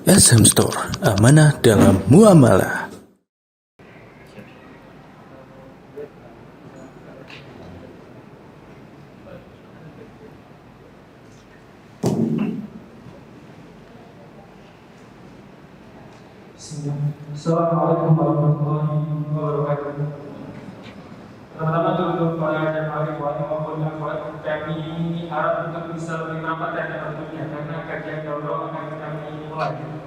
SM Store, amanah dalam muamalah. Assalamualaikum warahmatullahi wabarakatuh. Pertama-tama untuk para jemaah ikhwan maupun akhwat, kami harap untuk bisa lebih rapat dan tentunya karena kajian daurah akan kami mulai.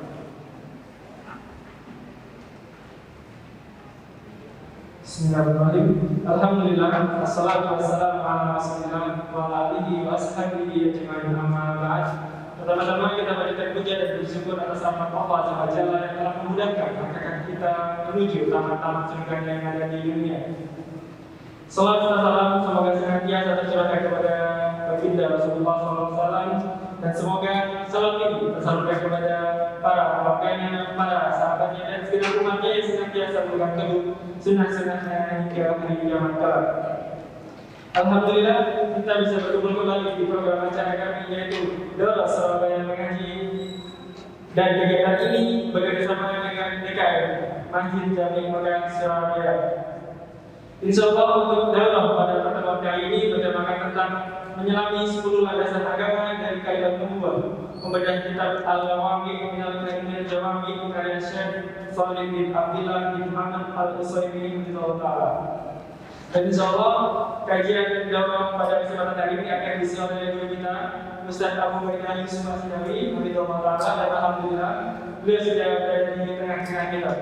Bismillahirrahmanirrahim. Alhamdulillah, assalatu wassalamu ala rasulillah wa ala alihi wa ashabihi ajma'in, amma ba'd. Pertama-tama kita berikan puja dan bersyukur atas rahmat Allah Subhanahu yang telah memudahkan langkah kita menuju tamat-tamat surga yang ada di dunia. Salam dan salam semoga senantiasa tercurahkan kepada baginda Rasulullah SAW, dan semoga salam ini tersalurkan kepada para keluarganya, para sahabatnya, dan segenap umatnya yang senantiasa memegang teguh sunnah-sunnahnya hingga hari kiamat kelak. Alhamdulillah, kita bisa berkumpul kembali di program acara kami, yaitu Daurah Surabaya Mengaji, dan kegiatan ini bekerjasama dengan DKM Masjid Jami Mekah Surabaya. Insya Allah untuk daurah pada pertemuan kali ini bertemakan tentang menyelami 10 landasan agama dari kaidah nubuwah, membedah kitab Al-Lawami minal Karimil Jawami karya Syekh Shalih bin Abdillah bin Muhammad Al-Utsaimin rahimahullah. Dan insya Allah kajian daurah pada kesempatan hari ini akan diisi oleh guru kita Ustaz Abu Bakar Yusuf Asnawi rahimahullah, dan alhamdulillah beliau sudah berada di tengah-tengah kita.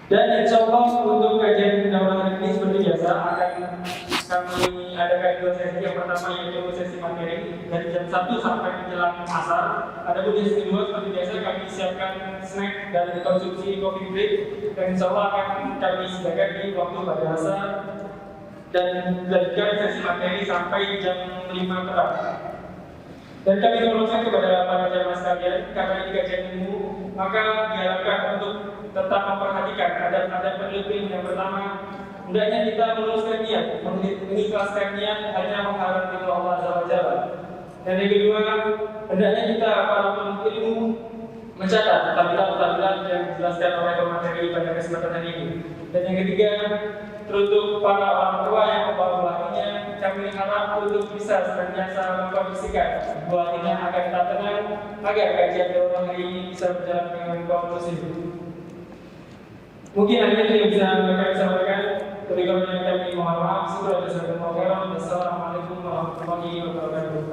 Dan insya Allah untuk kajian daurah hari ini seperti biasa akan kami adakan 2 sesi. Yang pertama yaitu sesi materi dari jam 1 sampai menjelang asar. Adapun sesi kedua seperti biasa kami siapkan snack dan konsumsi coffee break, dan insya Allah akan kami sediakan di waktu pada asar, dan lanjutkan sesi materi sampai jam 5 petang. Dan kami informasikan kepada para jamaah sekalian, karena ini kajian ilmu, maka diharapkan untuk tetap memperhatikan adab-adab penulis. Yang pertama, hendaknya kita meluruskan niat, mengikhlaskan niat hanya mengharap ridho Allah Azza wa Jalla. Dan yang kedua, hendaknya kita para penuntut ilmu mencatat tampilan-tampilan yang dijelaskan oleh pemateri pada kesempatan hari ini. Dan yang ketiga, teruntuk para orang tua yang membawa buahnya, kami harap untuk bisa senantiasa mengkondisikan buahnya agar tetap tenang, agar kajian daurah hari ini bisa berjalan dengan kondusif. Mungkin hanya itu yang bisa kami sampaikan. Berikutnya kami mohon maaf. Assalamualaikum warahmatullahi wabarakatuh.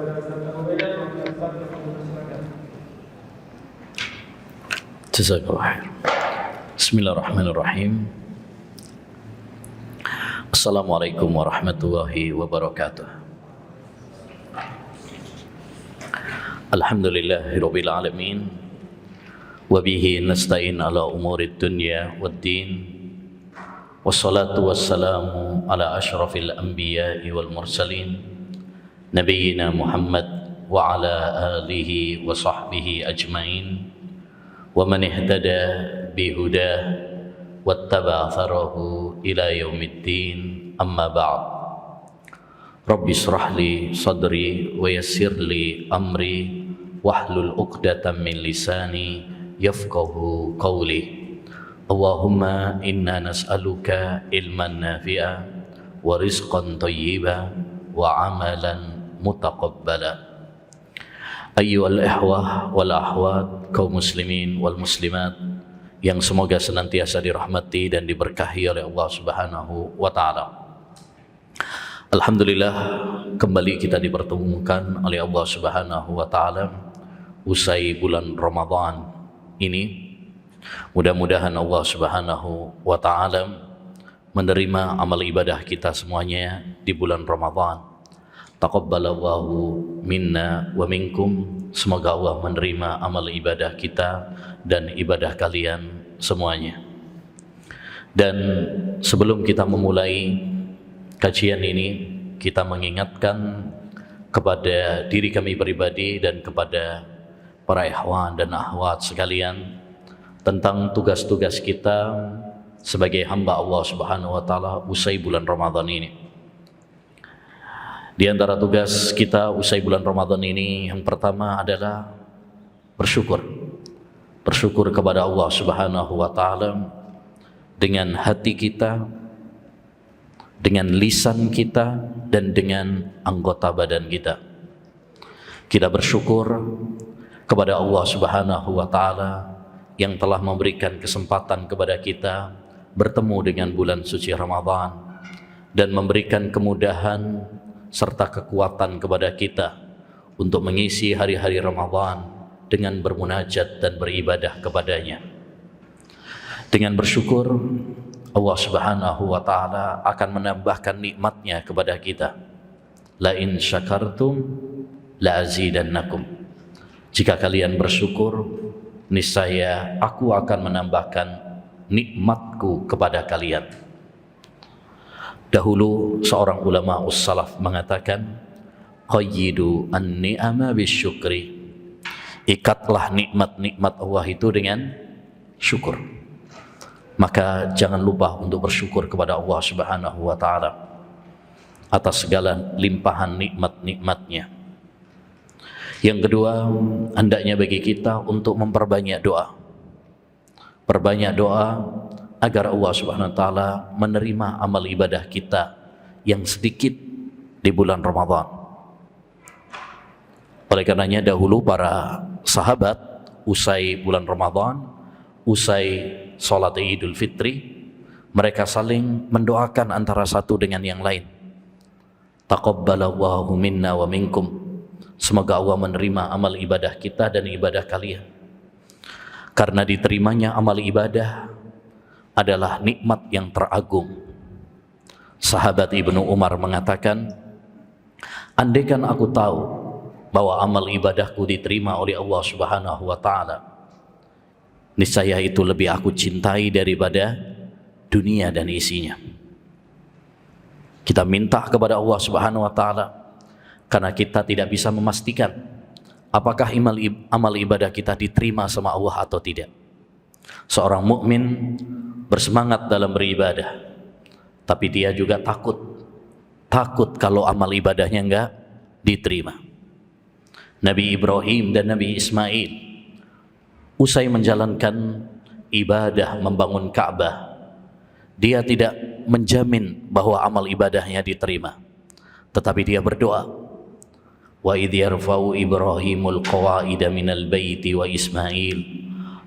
Jazakallah khair. Bismillahirrahmanirrahim. Assalamualaikum warahmatullahi wabarakatuh. Alhamdulillahirabbil alamin. Wa bihi nasta'in ala umurid dunya waddin. Wassalatu wassalamu ala asyrafil anbiya'i wal mursalin nabiyyina Muhammad wa ala alihi wa sahbihi ajmain wa man ihtada bihudah wattaba atharahu ila yaumiddin, amma ba'd. Rabbi shrah li sadri wa yassir li amri wahlul 'uqdatam min lisani yafqahu qawli. Allahumma inna nas'aluka ilman nafi'a wa rizqan thayyiba wa amalan mutaqabbala. Ayyuhal ihwah wal ahwat, kaum muslimin wal muslimat yang semoga senantiasa dirahmati dan diberkahi oleh Allah Subhanahu wa taala. Alhamdulillah, kembali kita dipertemukan oleh Allah Subhanahu wa taala usai bulan Ramadan ini. Mudah-mudahan Allah Subhanahu wa taala menerima amal ibadah kita semuanya di bulan Ramadan. Taqabbalallahu minna wa minkum. Semoga Allah menerima amal ibadah kita dan ibadah kalian semuanya. Dan sebelum kita memulai kajian ini, kita mengingatkan kepada diri kami pribadi dan kepada para ikhwan dan akhwat sekalian tentang tugas-tugas kita sebagai hamba Allah Subhanahu wa taala usai bulan Ramadan ini. Di antara tugas kita usai bulan Ramadan ini, yang pertama adalah bersyukur. bersyukur kepada Allah Subhanahu wa taala dengan hati kita, dengan lisan kita, dan dengan anggota badan kita. Kita bersyukur kepada Allah Subhanahu wa taala yang telah memberikan kesempatan kepada kita bertemu dengan bulan suci Ramadan dan memberikan kemudahan serta kekuatan kepada kita untuk mengisi hari-hari Ramadan dengan bermunajat dan beribadah kepadanya. Dengan bersyukur, Allah Subhanahu wa taala akan menambahkan nikmatnya kepada kita. La in syakartum la azidannakum. Jika kalian bersyukur, niscaya aku akan menambahkan nikmatku kepada kalian. Dahulu seorang ulama ussalaf mengatakan, qayyidu an-ni'ama bisyukri. Ikatlah nikmat-nikmat Allah itu dengan syukur. Maka jangan lupa untuk bersyukur kepada Allah Subhanahu wa taala atas segala limpahan nikmat-nikmatnya. Yang kedua, hendaknya bagi kita untuk memperbanyak doa. Perbanyak doa agar Allah Subhanahu wa taala menerima amal ibadah kita yang sedikit di bulan Ramadan. Oleh karenanya dahulu para sahabat usai bulan Ramadan, usai salat Idul Fitri, mereka saling mendoakan antara satu dengan yang lain. Taqabbalallahu minna wa minkum. Semoga Allah menerima amal ibadah kita dan ibadah kalian. Karena diterimanya amal ibadah adalah nikmat yang teragung. Sahabat Ibnu Umar mengatakan, andaikan aku tahu bahwa amal ibadahku diterima oleh Allah Subhanahu wa taala, niscaya itu lebih aku cintai daripada dunia dan isinya. Kita minta kepada Allah Subhanahu wa taala karena kita tidak bisa memastikan apakah amal ibadah kita diterima sama Allah atau tidak. Seorang mukmin bersemangat dalam beribadah, tapi dia juga takut kalau amal ibadahnya enggak diterima. Nabi Ibrahim dan Nabi Ismail usai menjalankan ibadah membangun Ka'bah, dia tidak menjamin bahwa amal ibadahnya diterima, tetapi dia berdoa, wa idh yarfa'u Ibrahimul qawa'ida minal baiti wa Ismail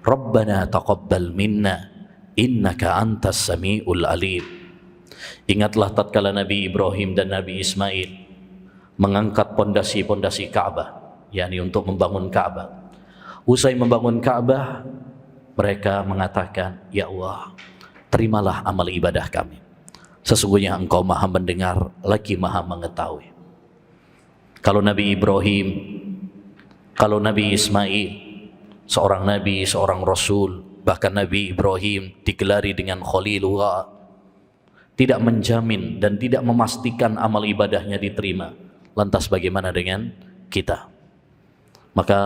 Rabbana taqabbal minna innaka antas sami'ul alim. Ingatlah tatkala Nabi Ibrahim dan Nabi Ismail mengangkat pondasi-pondasi Ka'bah, yakni untuk membangun Ka'bah. Usai membangun Ka'bah, mereka mengatakan, ya Allah, terimalah amal ibadah kami. Sesungguhnya Engkau Maha mendengar lagi Maha mengetahui. Kalau Nabi Ibrahim, kalau Nabi Ismail, seorang Nabi, seorang Rasul, bahkan Nabi Ibrahim digelari dengan Khalilullah, tidak menjamin dan tidak memastikan amal ibadahnya diterima. Lantas bagaimana dengan kita? Maka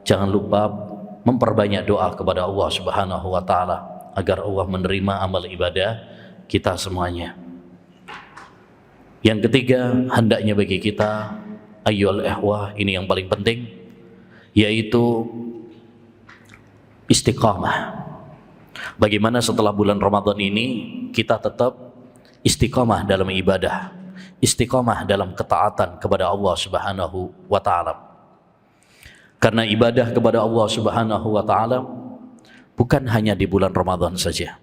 jangan lupa memperbanyak doa kepada Allah Subhanahu wa taala agar Allah menerima amal ibadah kita semuanya. Yang ketiga, hendaknya bagi kita ayyuhal ikhwah, ini yang paling penting, yaitu istiqamah. Bagaimana setelah bulan Ramadan ini kita tetap istiqamah dalam ibadah, istiqamah dalam ketaatan kepada Allah Subhanahu wa taala. Karena ibadah kepada Allah Subhanahu wa taala bukan hanya di bulan Ramadan saja.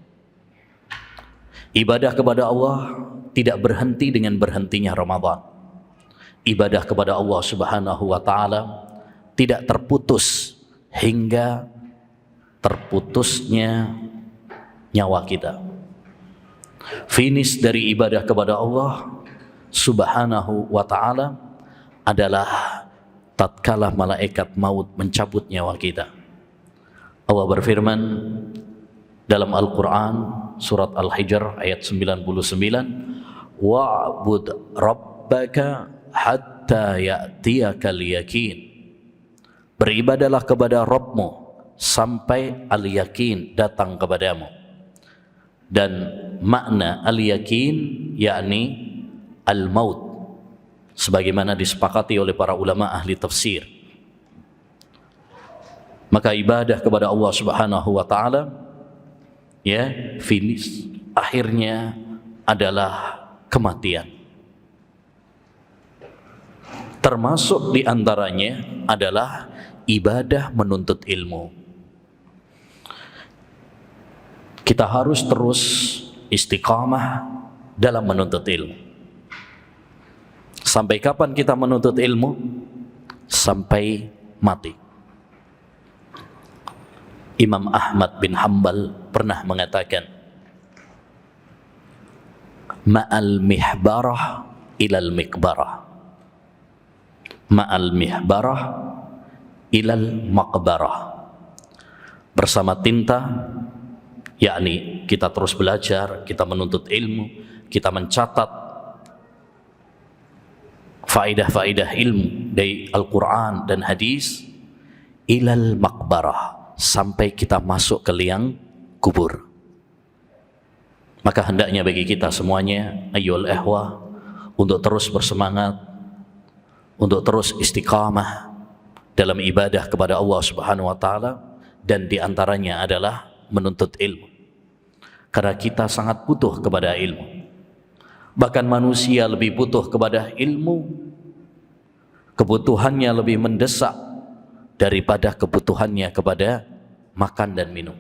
Ibadah kepada Allah tidak berhenti dengan berhentinya Ramadan. Ibadah kepada Allah Subhanahu wa taala tidak terputus hingga terputusnya nyawa kita. Finish dari ibadah kepada Allah Subhanahu wa taala adalah tatkala malaikat maut mencabut nyawa kita. Allah berfirman dalam Al-Quran surat Al-Hijr ayat 99, wa'bud rabbaka hatta ya'tiyakal yakin. Beribadalah kepada Rabbmu sampai al-yakin datang kepadamu. Dan makna al-yakin yakni al-maut, sebagaimana disepakati oleh para ulama ahli tafsir. Maka ibadah kepada Allah Subhanahu wa taala ya finish akhirnya adalah kematian. Termasuk di antaranya adalah ibadah menuntut ilmu. Kita harus terus istiqamah dalam menuntut ilmu. Sampai kapan kita menuntut ilmu? Sampai mati. Imam Ahmad bin Hanbal pernah mengatakan, ma'al mihbarah ilal mikbarah, ma'al mihbarah ilal maqbarah. Bersama tinta, yakni kita terus belajar, kita menuntut ilmu, kita mencatat faedah-faedah ilmu dari Al-Quran dan hadis, ilal maqbarah, sampai kita masuk ke liang kubur. Maka hendaknya bagi kita semuanya, ayyul ihwah, untuk terus bersemangat, untuk terus istiqamah dalam ibadah kepada Allah Subhanahu wa taala, dan diantaranya adalah menuntut ilmu. Karena kita sangat butuh kepada ilmu. Bahkan manusia lebih butuh kepada ilmu, kebutuhannya lebih mendesak daripada kebutuhannya kepada makan dan minum.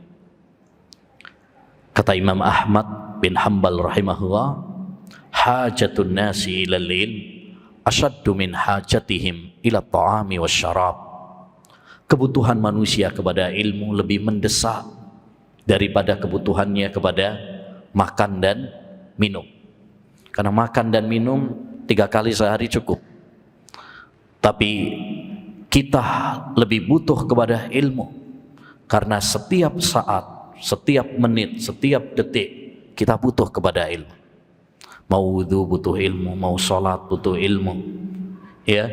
Kata Imam Ahmad bin Hanbal rahimahullah, hajatun nasi ilal ilm asyaddu min hajatihim ila ta'ami wasyarab. Kebutuhan manusia kepada ilmu lebih mendesak daripada kebutuhannya kepada makan dan minum. Karena makan dan minum 3 kali sehari cukup. Tapi kita lebih butuh kepada ilmu, karena setiap saat, setiap menit, setiap detik kita butuh kepada ilmu. Mau wudu butuh ilmu, mau sholat butuh ilmu, ya,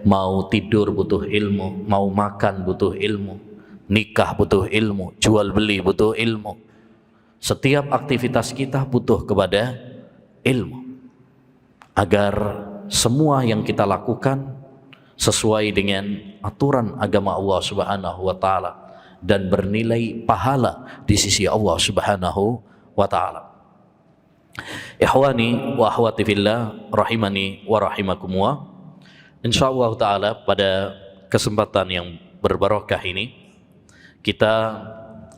mau tidur butuh ilmu, mau makan butuh ilmu, nikah butuh ilmu, jual beli butuh ilmu. Setiap aktivitas kita butuh kepada ilmu, agar semua yang kita lakukan sesuai dengan aturan agama Allah Subhanahu wa taala dan bernilai pahala di sisi Allah Subhanahu wa taala. Ikhwani wa akhwati fillah rahimani wa rahimakumullah. Insyaallah taala pada kesempatan yang berbarokah ini kita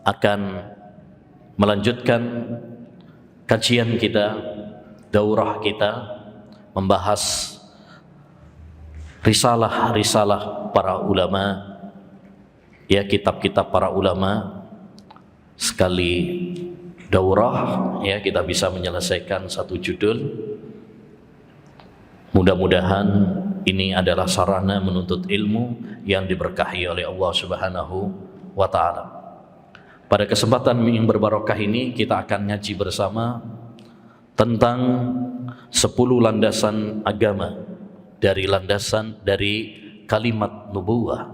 akan melanjutkan kajian kita, daurah kita, membahas risalah-risalah para ulama, ya, kitab-kitab para ulama. Sekali daurah, ya, kita bisa menyelesaikan 1 judul. Mudah-mudahan ini adalah sarana menuntut ilmu yang diberkahi oleh Allah Subhanahu wa taala. Pada kesempatan yang berbarokah ini kita akan ngaji bersama tentang 10 landasan agama, dari kalimat nubuwah,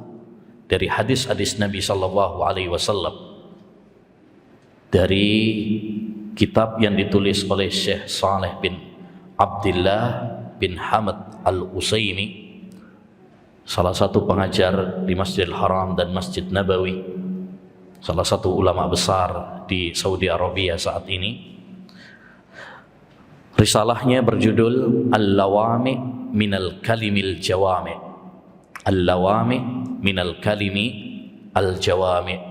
dari hadis-hadis Nabi sallallahu alaihi wasallam, dari kitab yang ditulis oleh Syekh Saleh bin Abdullah bin Hamad Al-Utsaimin, salah satu pengajar di Masjidil Haram dan Masjid Nabawi, salah satu ulama besar di Saudi Arabia saat ini. Risalahnya berjudul Al-Lawami minal kalimil jawami. Al-Lawami minal kalimi al-jawami.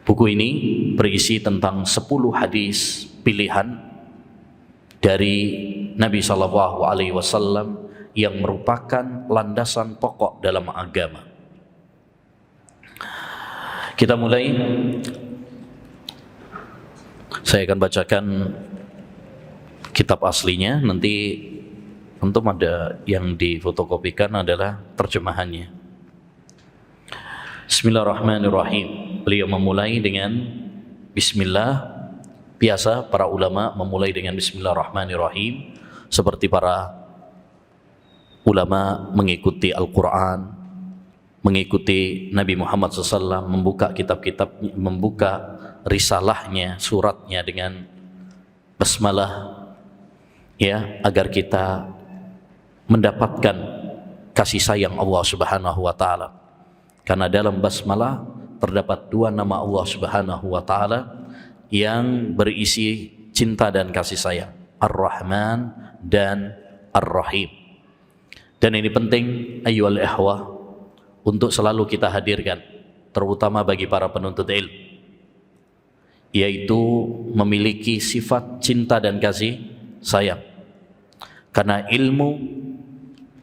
Buku ini berisi tentang 10 hadis pilihan dari Nabi sallallahu alaihi wasallam yang merupakan landasan pokok dalam agama. Kita mulai. Saya akan bacakan kitab aslinya, nanti tentu ada yang difotokopikan adalah terjemahannya. Bismillahirrahmanirrahim. Beliau memulai dengan bismillah. Biasa para ulama memulai dengan bismillahirrahmanirrahim, seperti para ulama mengikuti Al-Quran, mengikuti Nabi Muhammad SAW, membuka kitab-kitab, membuka risalahnya, suratnya dengan basmalah, ya, agar kita mendapatkan kasih sayang Allah Subhanahu wa taala, Karena dalam basmalah terdapat dua nama Allah Subhanahu wa taala yang berisi cinta dan kasih sayang, Ar-Rahman dan Ar-Rahim. Dan ini penting ayyuhal ikhwah untuk selalu kita hadirkan, terutama bagi para penuntut ilmu, yaitu memiliki sifat cinta dan kasih sayang. Karena ilmu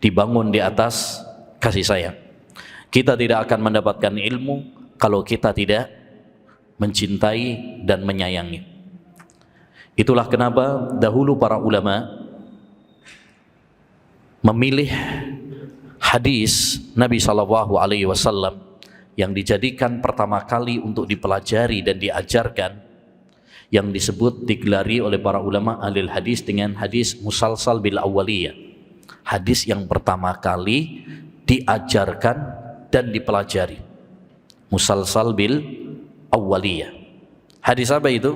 dibangun di atas kasih sayang. Kita tidak akan mendapatkan ilmu kalau kita tidak mencintai dan menyayangi. Itulah kenapa dahulu para ulama memilih hadis Nabi SAW yang dijadikan pertama kali untuk dipelajari dan diajarkan, yang disebut digelari oleh para ulama ahli hadis dengan hadis musalsal bil awwaliyah, hadis yang pertama kali diajarkan dan dipelajari, musalsal bil awwaliyah. Hadis apa itu?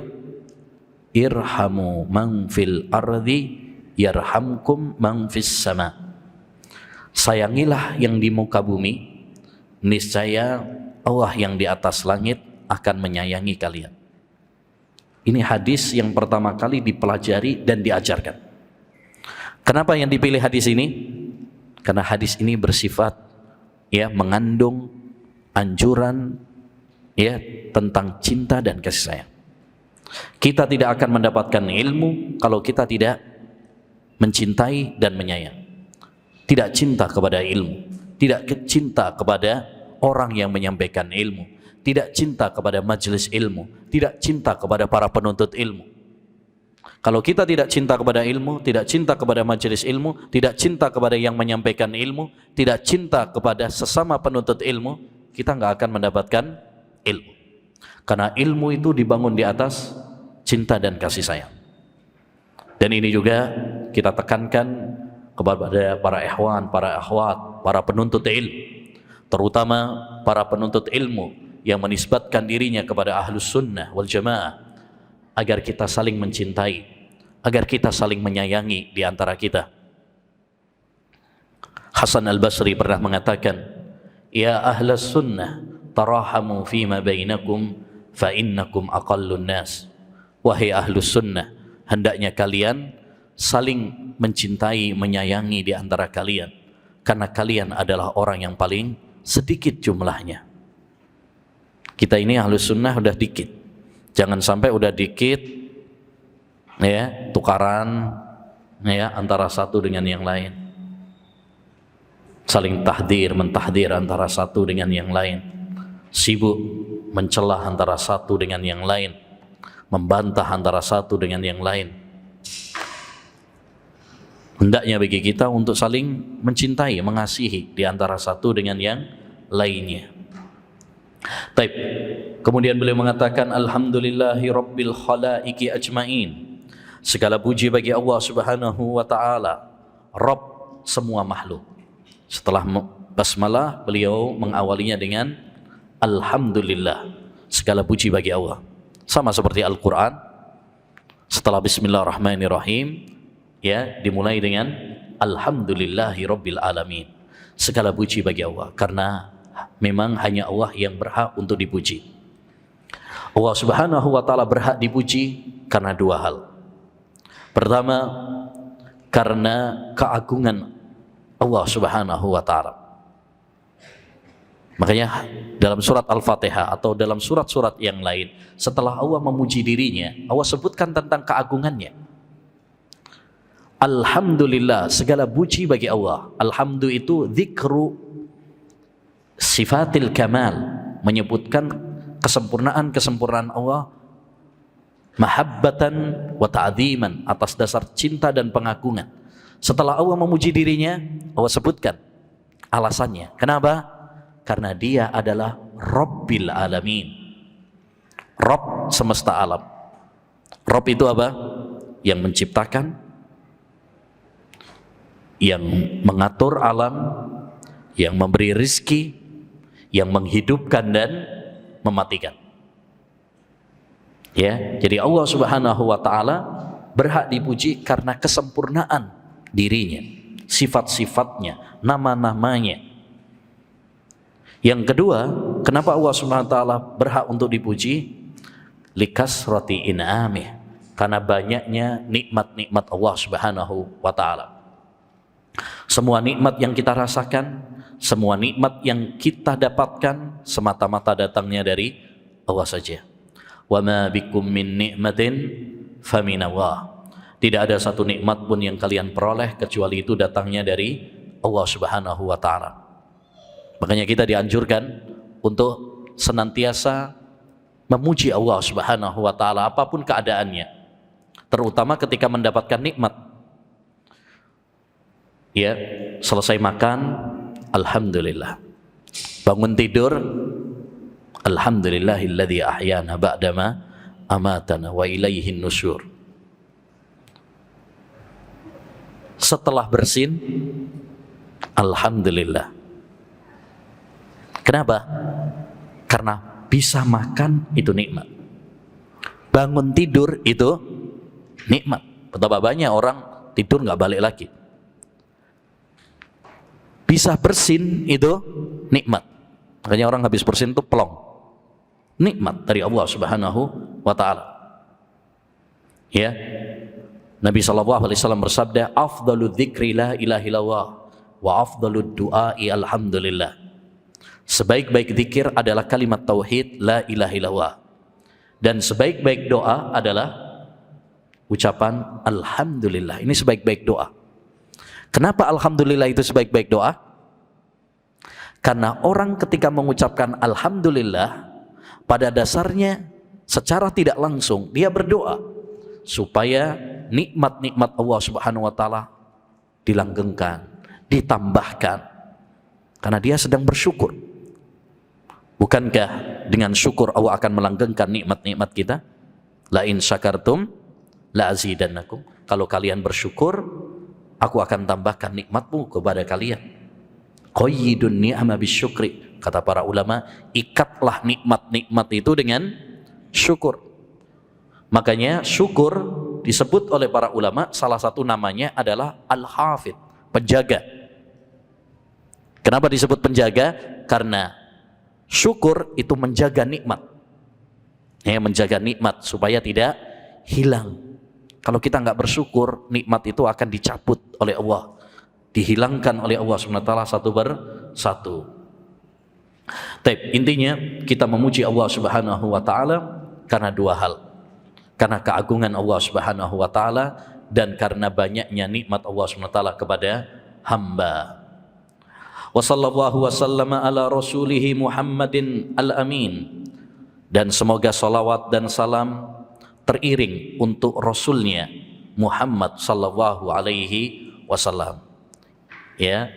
Irhamu man fil ardi yarhamkum man fis sama. Sayangilah yang di muka bumi, niscaya Allah yang di atas langit akan menyayangi kalian. Ini hadis yang pertama kali dipelajari dan diajarkan. Kenapa yang dipilih hadis ini? Karena hadis ini bersifat mengandung anjuran tentang cinta dan kasih sayang. Kita tidak akan mendapatkan ilmu kalau kita tidak mencintai dan menyayang. Tidak cinta kepada ilmu, tidak cinta kepada orang yang menyampaikan ilmu, tidak cinta kepada majelis ilmu, tidak cinta kepada para penuntut ilmu. Kalau kita tidak cinta kepada ilmu, tidak cinta kepada majelis ilmu, tidak cinta kepada yang menyampaikan ilmu, tidak cinta kepada sesama penuntut ilmu, kita nggak akan mendapatkan ilmu. Karena ilmu itu dibangun di atas cinta dan kasih sayang. Dan ini juga kita tekankan kepada para ikhwan, para akhwat, para penuntut ilmu, terutama para penuntut ilmu yang menisbatkan dirinya kepada ahlus sunnah wal jamaah, agar kita saling mencintai, agar kita saling menyayangi di antara kita. Hasan al-Basri pernah mengatakan, ya ahlas sunnah tarahamu fima bainakum fa innakum aqallun nas. Wahai ahlus sunnah, hendaknya kalian saling mencintai, menyayangi di antara kalian, karena kalian adalah orang yang paling sedikit jumlahnya. Kita ini ahlus sunnah udah dikit, jangan sampai udah dikit tukaran antara satu dengan yang lain, saling tahdir, mentahdir antara satu dengan yang lain, sibuk mencelah antara satu dengan yang lain, membantah antara satu dengan yang lain. Hendaknya bagi kita untuk saling mencintai, mengasihi di antara satu dengan yang lainnya. Taib. Kemudian beliau mengatakan, alhamdulillahi rabbil khalaiki ajmain. Segala puji bagi Allah Subhanahu wa taala, Rabb semua makhluk. Setelah basmalah, beliau mengawalinya dengan alhamdulillah. Segala puji bagi Allah. Sama seperti Al-Qur'an. Setelah bismillahirrahmanirrahim, dimulai dengan alhamdulillahi rabbil alamin. Segala puji bagi Allah, karena memang hanya Allah yang berhak untuk dipuji. Allah Subhanahu wa taala berhak dipuji karena dua hal. Pertama, karena keagungan Allah Subhanahu wa taala. Makanya dalam surat Al-Fatihah atau dalam surat-surat yang lain, setelah Allah memuji dirinya, Allah sebutkan tentang keagungannya. Alhamdulillah, segala puji bagi Allah. Alhamdu itu dzikru sifatil kamal, menyebutkan kesempurnaan Allah, mahabbatan wa ta'dhiman, atas dasar cinta dan pengagungan. Setelah Allah memuji dirinya, Allah sebutkan alasannya. Kenapa? Karena dia adalah Rabbil alamin, Rabb semesta alam. Rabb itu apa? Yang menciptakan, yang mengatur alam, yang memberi rizki, yang menghidupkan dan mematikan. Jadi Allah Subhanahu wa taala berhak dipuji karena kesempurnaan dirinya, sifat-sifatnya, nama-namanya Yang kedua, kenapa Allah Subhanahu wa taala berhak untuk dipuji? Likasrati in'amih, karena banyaknya nikmat-nikmat Allah Subhanahu wa taala. Semua nikmat yang kita rasakan, semua nikmat yang kita dapatkan semata-mata datangnya dari Allah saja. Wa ma bikum min ni'matin faminallah. Tidak ada satu nikmat pun yang kalian peroleh kecuali itu datangnya dari Allah Subhanahu wa taala. Makanya kita dianjurkan untuk senantiasa memuji Allah Subhanahu wa taala apapun keadaannya, terutama ketika mendapatkan nikmat. Ya, selesai makan, alhamdulillah. Bangun tidur, alhamdulillahilladzi ahyana ba'dama amatana wa ilaihin nusyur. Setelah bersin, alhamdulillah. Kenapa? Karena bisa makan itu nikmat. Bangun tidur itu nikmat. Betapa banyak orang tidur nggak balik lagi. Bisa bersin itu nikmat. Makanya orang habis bersin itu pelong. Nikmat dari Allah Subhanahu wa taala. Ya. Nabi SAW bersabda, afdalu dzikri la ilaha illallah wa afdalu du'ai alhamdulillah. Sebaik-baik zikir adalah kalimat tauhid la ilaha illallah. Dan sebaik-baik doa adalah ucapan alhamdulillah. Ini sebaik-baik doa. Kenapa alhamdulillah itu sebaik-baik doa? Karena orang ketika mengucapkan alhamdulillah, pada dasarnya secara tidak langsung dia berdoa supaya nikmat-nikmat Allah Subhanahu wa taala dilanggengkan, ditambahkan. Karena dia sedang bersyukur. Bukankah dengan syukur Allah akan melanggengkan nikmat-nikmat kita? La in syakartum la azidannakum. Kalau kalian bersyukur, aku akan tambahkan nikmatmu kepada kalian. Qayyidun ni'ama bisyukri. Kata para ulama, ikatlah nikmat-nikmat itu dengan syukur. Makanya syukur disebut oleh para ulama, salah satu namanya adalah al-hafidh, penjaga. Kenapa disebut penjaga? Karena syukur itu menjaga nikmat. Ya, menjaga nikmat supaya tidak hilang. Kalau kita nggak bersyukur, nikmat itu akan dicabut oleh Allah, dihilangkan oleh Allah SWT satu persatu. Intinya kita memuji Allah Subhanahu wa taala karena dua hal. Karena keagungan Allah Subhanahu wa taala dan karena banyaknya nikmat Allah SWT kepada hamba. Wa sallallahu wasallama ala rasulihi Muhammadin al-amin. Dan semoga salawat dan salam teriring untuk Rasulnya Muhammad sallallahu alaihi wasallam. Ya,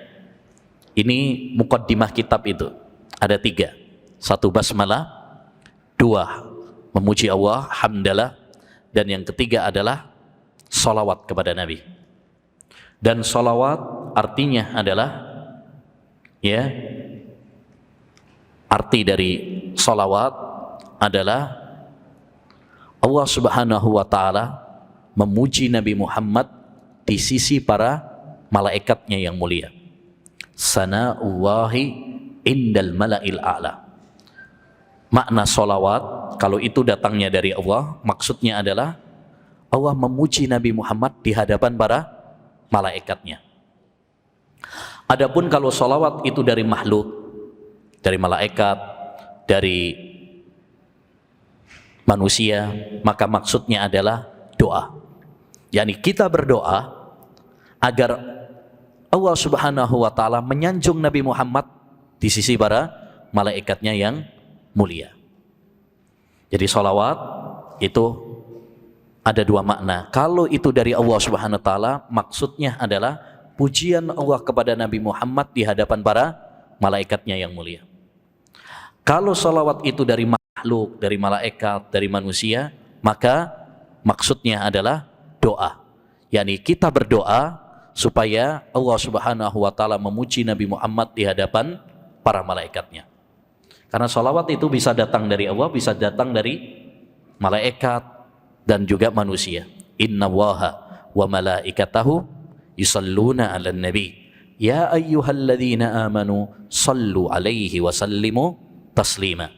ini muqaddimah kitab itu ada 3. 1 basmalah, 2 memuji Allah, hamdalah, dan yang ketiga adalah salawat kepada Nabi. Dan salawat artinya adalah, ya, arti dari salawat adalah Allah Subhanahu wa taala memuji Nabi Muhammad di sisi para malaikatnya yang mulia. Sana'ullahi indal mala'il a'la. Makna salawat kalau itu datangnya dari Allah, maksudnya adalah Allah memuji Nabi Muhammad di hadapan para malaikatnya. Adapun kalau salawat itu dari makhluk, dari malaikat, dari manusia, maka maksudnya adalah doa. Yani kita berdoa agar Allah Subhanahu wa taala menyanjung Nabi Muhammad di sisi para malaikatnya yang mulia. Jadi salawat itu ada 2 makna. Kalau itu dari Allah Subhanahu wa taala, maksudnya adalah pujian Allah kepada Nabi Muhammad di hadapan para malaikatnya yang mulia. Kalau salawat itu dari makhluk, dari malaikat, dari manusia, maka maksudnya adalah doa. Yani kita berdoa supaya Allah Subhanahu wa taala memuji Nabi Muhammad di hadapan para malaikatnya. Karena salawat itu bisa datang dari Allah, bisa datang dari malaikat dan juga manusia. Innallaha wa malaikatahu yusalluna 'alan nabi ya ayyuhalladzina amanu sallu alaihi wa sallimu taslima.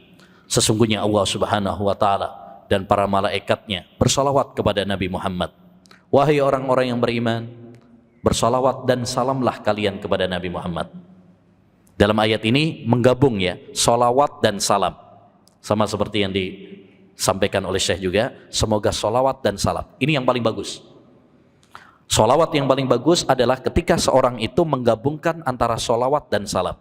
Sesungguhnya Allah Subhanahu wa taala dan para malaikatnya bersalawat kepada Nabi Muhammad. Wahai orang-orang yang beriman, bersalawat dan salamlah kalian kepada Nabi Muhammad. Dalam ayat ini menggabung ya, salawat dan salam. Sama seperti yang disampaikan oleh Syekh juga, semoga salawat dan salam. Ini yang paling bagus. Salawat yang paling bagus adalah ketika seorang itu menggabungkan antara salawat dan salam.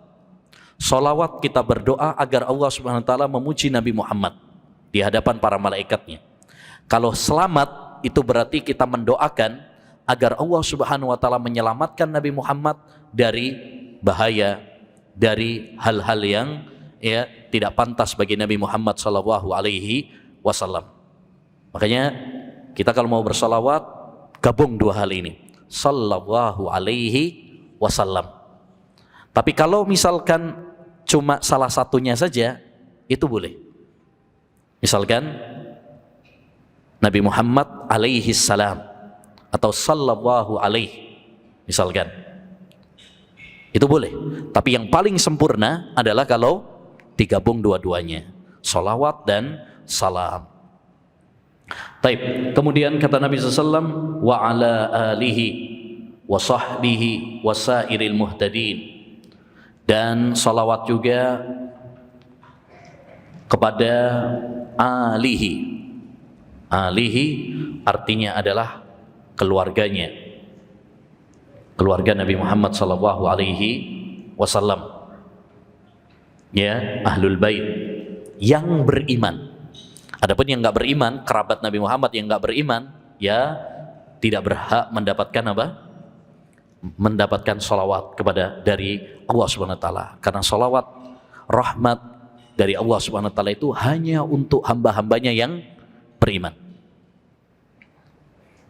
Salawat kita berdoa agar Allah Subhanahu wa taala memuji Nabi Muhammad di hadapan para malaikatnya. Kalau selamat itu berarti kita mendoakan agar Allah Subhanahu wa taala menyelamatkan Nabi Muhammad dari bahaya, dari hal-hal yang ya tidak pantas bagi Nabi Muhammad sallallahu alaihi wasallam. Makanya kita kalau mau bersalawat gabung dua hal ini, sallallahu alaihi wasallam. Tapi kalau misalkan cuma salah satunya saja itu boleh. Misalkan Nabi Muhammad alaihi salam atau sallallahu alaihi misalkan, itu boleh. Tapi yang paling sempurna adalah kalau digabung dua-duanya, salawat dan salam. Taib. Kemudian kata Nabi SAW, wa ala alihi wa sahbihi wa sairil muhtadin, dan salawat juga kepada alihi. Alihi artinya adalah keluarganya, keluarga Nabi Muhammad sallallahu alaihi wasallam, ya, ahlul bait yang beriman. Adapun yang enggak beriman, kerabat Nabi Muhammad yang enggak beriman, ya tidak berhak mendapatkan apa? Mendapatkan salawat kepada dari Allah Subhanahu wa taala. Karena salawat rahmat dari Allah Subhanahu wa taala itu hanya untuk hamba-hambanya yang beriman.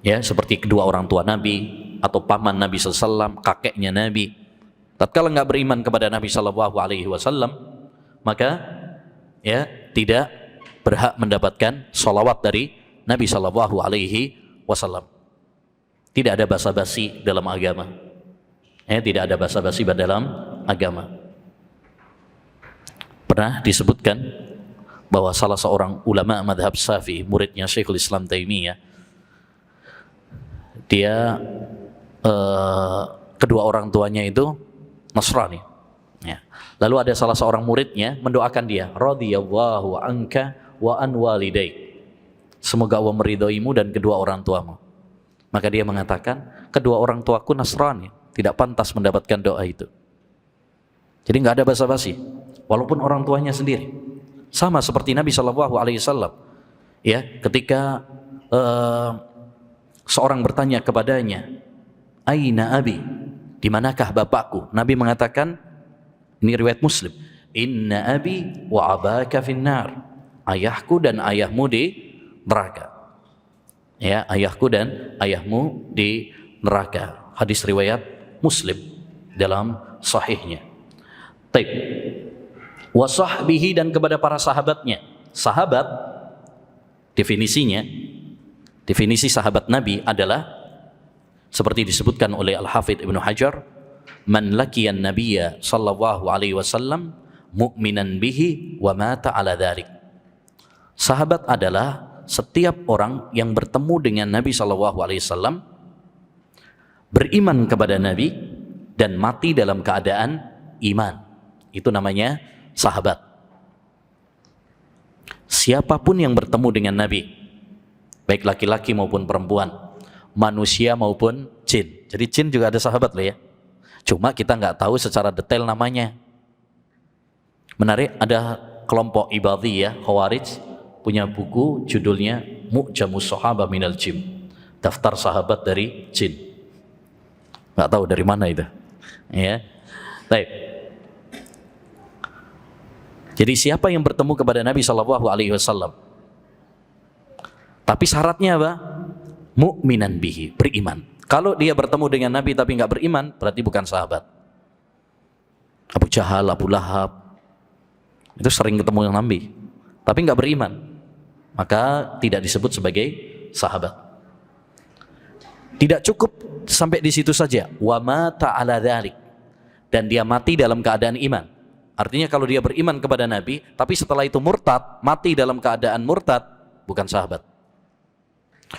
Ya, seperti kedua orang tua Nabi atau paman Nabi SAW, kakeknya Nabi. Tatkala enggak beriman kepada Nabi sallallahu alaihi wasallam, maka ya tidak berhak mendapatkan salawat dari Nabi sallallahu alaihi wasallam. Tidak ada basa-basi dalam agama. Ya, tidak ada basa-basi dalam agama. Pernah disebutkan bahwa salah seorang ulama madhab Syafi'i, muridnya Syekhul Islam Taimiyah, dia kedua orang tuanya itu Nasrani. Ya. Lalu ada salah seorang muridnya mendoakan dia, radhiyallahu anka wa an walidaik. Semoga Allah meridhoimu dan kedua orang tuamu. Maka dia mengatakan, kedua orang tuaku Nasrani, tidak pantas mendapatkan doa itu. Jadi nggak ada basa-basi, walaupun orang tuanya sendiri. Sama seperti Nabi Shallallahu Alaihi Wasallam, ya, ketika seorang bertanya kepadanya, Aina abi, di manakah bapakku? Nabi mengatakan, ini riwayat Muslim, Inna abi wa abaka finnar, ayahku dan ayahmu di neraka. Ya, ayahku dan ayahmu di neraka. Hadis riwayat Muslim dalam sahihnya. Taib. Wa sahbihi, dan kepada para sahabatnya. Sahabat definisinya, definisi sahabat Nabi adalah seperti disebutkan oleh Al-Hafidh Ibnu Hajar, man laqiyan nabiyya sallallahu alaihi wasallam mu'minan bihi wa mata ala dzalik. Sahabat adalah setiap orang yang bertemu dengan Nabi sallallahu alaihi wasallam, beriman kepada Nabi dan mati dalam keadaan iman. Itu namanya sahabat. Siapapun yang bertemu dengan Nabi, baik laki-laki maupun perempuan, manusia maupun jin. Jadi jin juga ada sahabat loh ya. Cuma kita nggak tahu secara detail namanya. Menarik, ada kelompok Ibadiyah, Khawarij, punya buku judulnya Mu'jamus Sahabah Minal Jin, daftar sahabat dari jin. Nggak tahu dari mana itu. Ya, baik. Jadi siapa yang bertemu kepada Nabi Shallallahu Alaihi Wasallam, tapi syaratnya apa? Mu'minan bihi, beriman. Kalau dia bertemu dengan Nabi tapi nggak beriman, berarti bukan sahabat. Abu Jahal, Abu Lahab, itu sering ketemu dengan Nabi, tapi nggak beriman, maka tidak disebut sebagai sahabat. Tidak cukup sampai di situ saja. Wa mata ala dzalik, dan dia mati dalam keadaan iman. Artinya kalau dia beriman kepada Nabi, tapi setelah itu murtad, mati dalam keadaan murtad, bukan sahabat.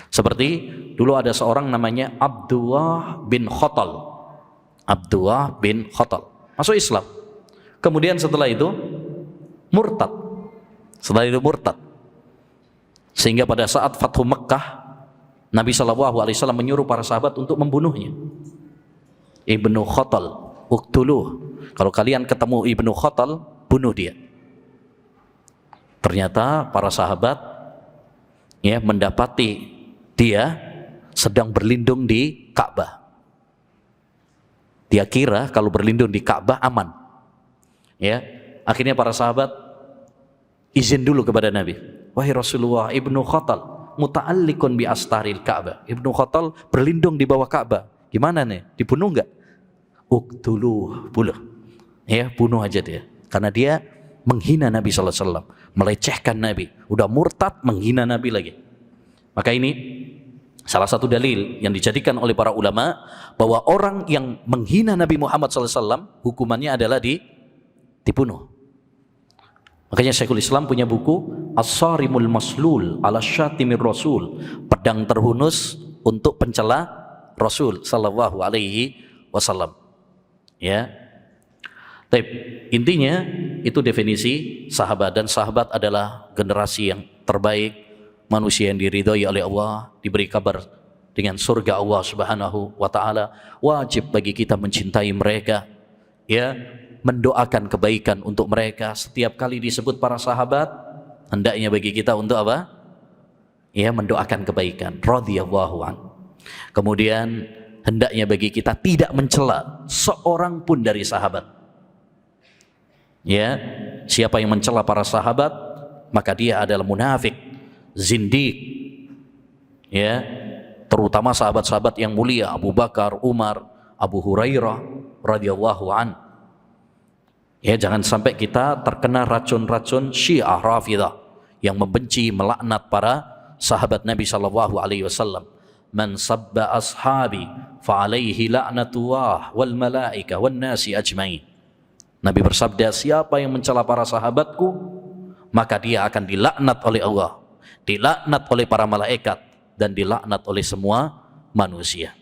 Seperti dulu ada seorang namanya Abdullah bin Khattal. Abdullah bin Khattal masuk Islam. Kemudian setelah itu murtad. Sehingga pada saat Fathu Mekkah, Nabi SAW menyuruh para sahabat untuk membunuhnya. Ibnu Khattal, uqtuluh. Kalau kalian ketemu Ibnu Khattal, bunuh dia. Ternyata para sahabat mendapati dia sedang berlindung di Ka'bah. Dia kira kalau berlindung di Ka'bah aman. Akhirnya para sahabat izin dulu kepada Nabi. Wahai Rasulullah, Ibnu Khattal muta'alliqun bi astaril Ka'bah. Ibnu Khattal berlindung di bawah Ka'bah. Gimana nih? Dibunuh enggak? Uqtuluh, bunuh aja dia. Karena dia menghina Nabi SAW, melecehkan Nabi. Udah murtad, menghina Nabi lagi. Maka ini salah satu dalil yang dijadikan oleh para ulama bahwa orang yang menghina Nabi Muhammad SAW hukumannya adalah dibunuh. Makanya Syekhul Islam punya buku As-Sarimul Maslul ala Syatimir Rasul, pedang terhunus untuk pencela Rasul sallallahu alaihi wasallam. Tapi intinya itu definisi sahabat, dan sahabat adalah generasi yang terbaik, manusia yang diridhoi oleh Allah, diberi kabar dengan surga Allah Subhanahu wa taala. Wajib bagi kita mencintai mereka, mendoakan kebaikan untuk mereka. Setiap kali disebut para sahabat, hendaknya bagi kita untuk apa? Mendoakan kebaikan. Radhiyallahu an. Kemudian hendaknya bagi kita tidak mencela seorang pun dari sahabat. Siapa yang mencela para sahabat, maka dia adalah munafik, zindiq. Terutama sahabat-sahabat yang mulia, Abu Bakar, Umar, Abu Hurairah radhiyallahu an. Jangan sampai kita terkena racun-racun Syiah Rafidah yang membenci, melaknat para sahabat Nabi sallallahu alaihi wasallam. Man sabba ashabi fa alaihi la'natullah wal malaika wan nasi ajmain. Nabi bersabda, siapa yang mencela para sahabatku, maka dia akan dilaknat oleh Allah, dilaknat oleh para malaikat, dan dilaknat oleh semua manusia.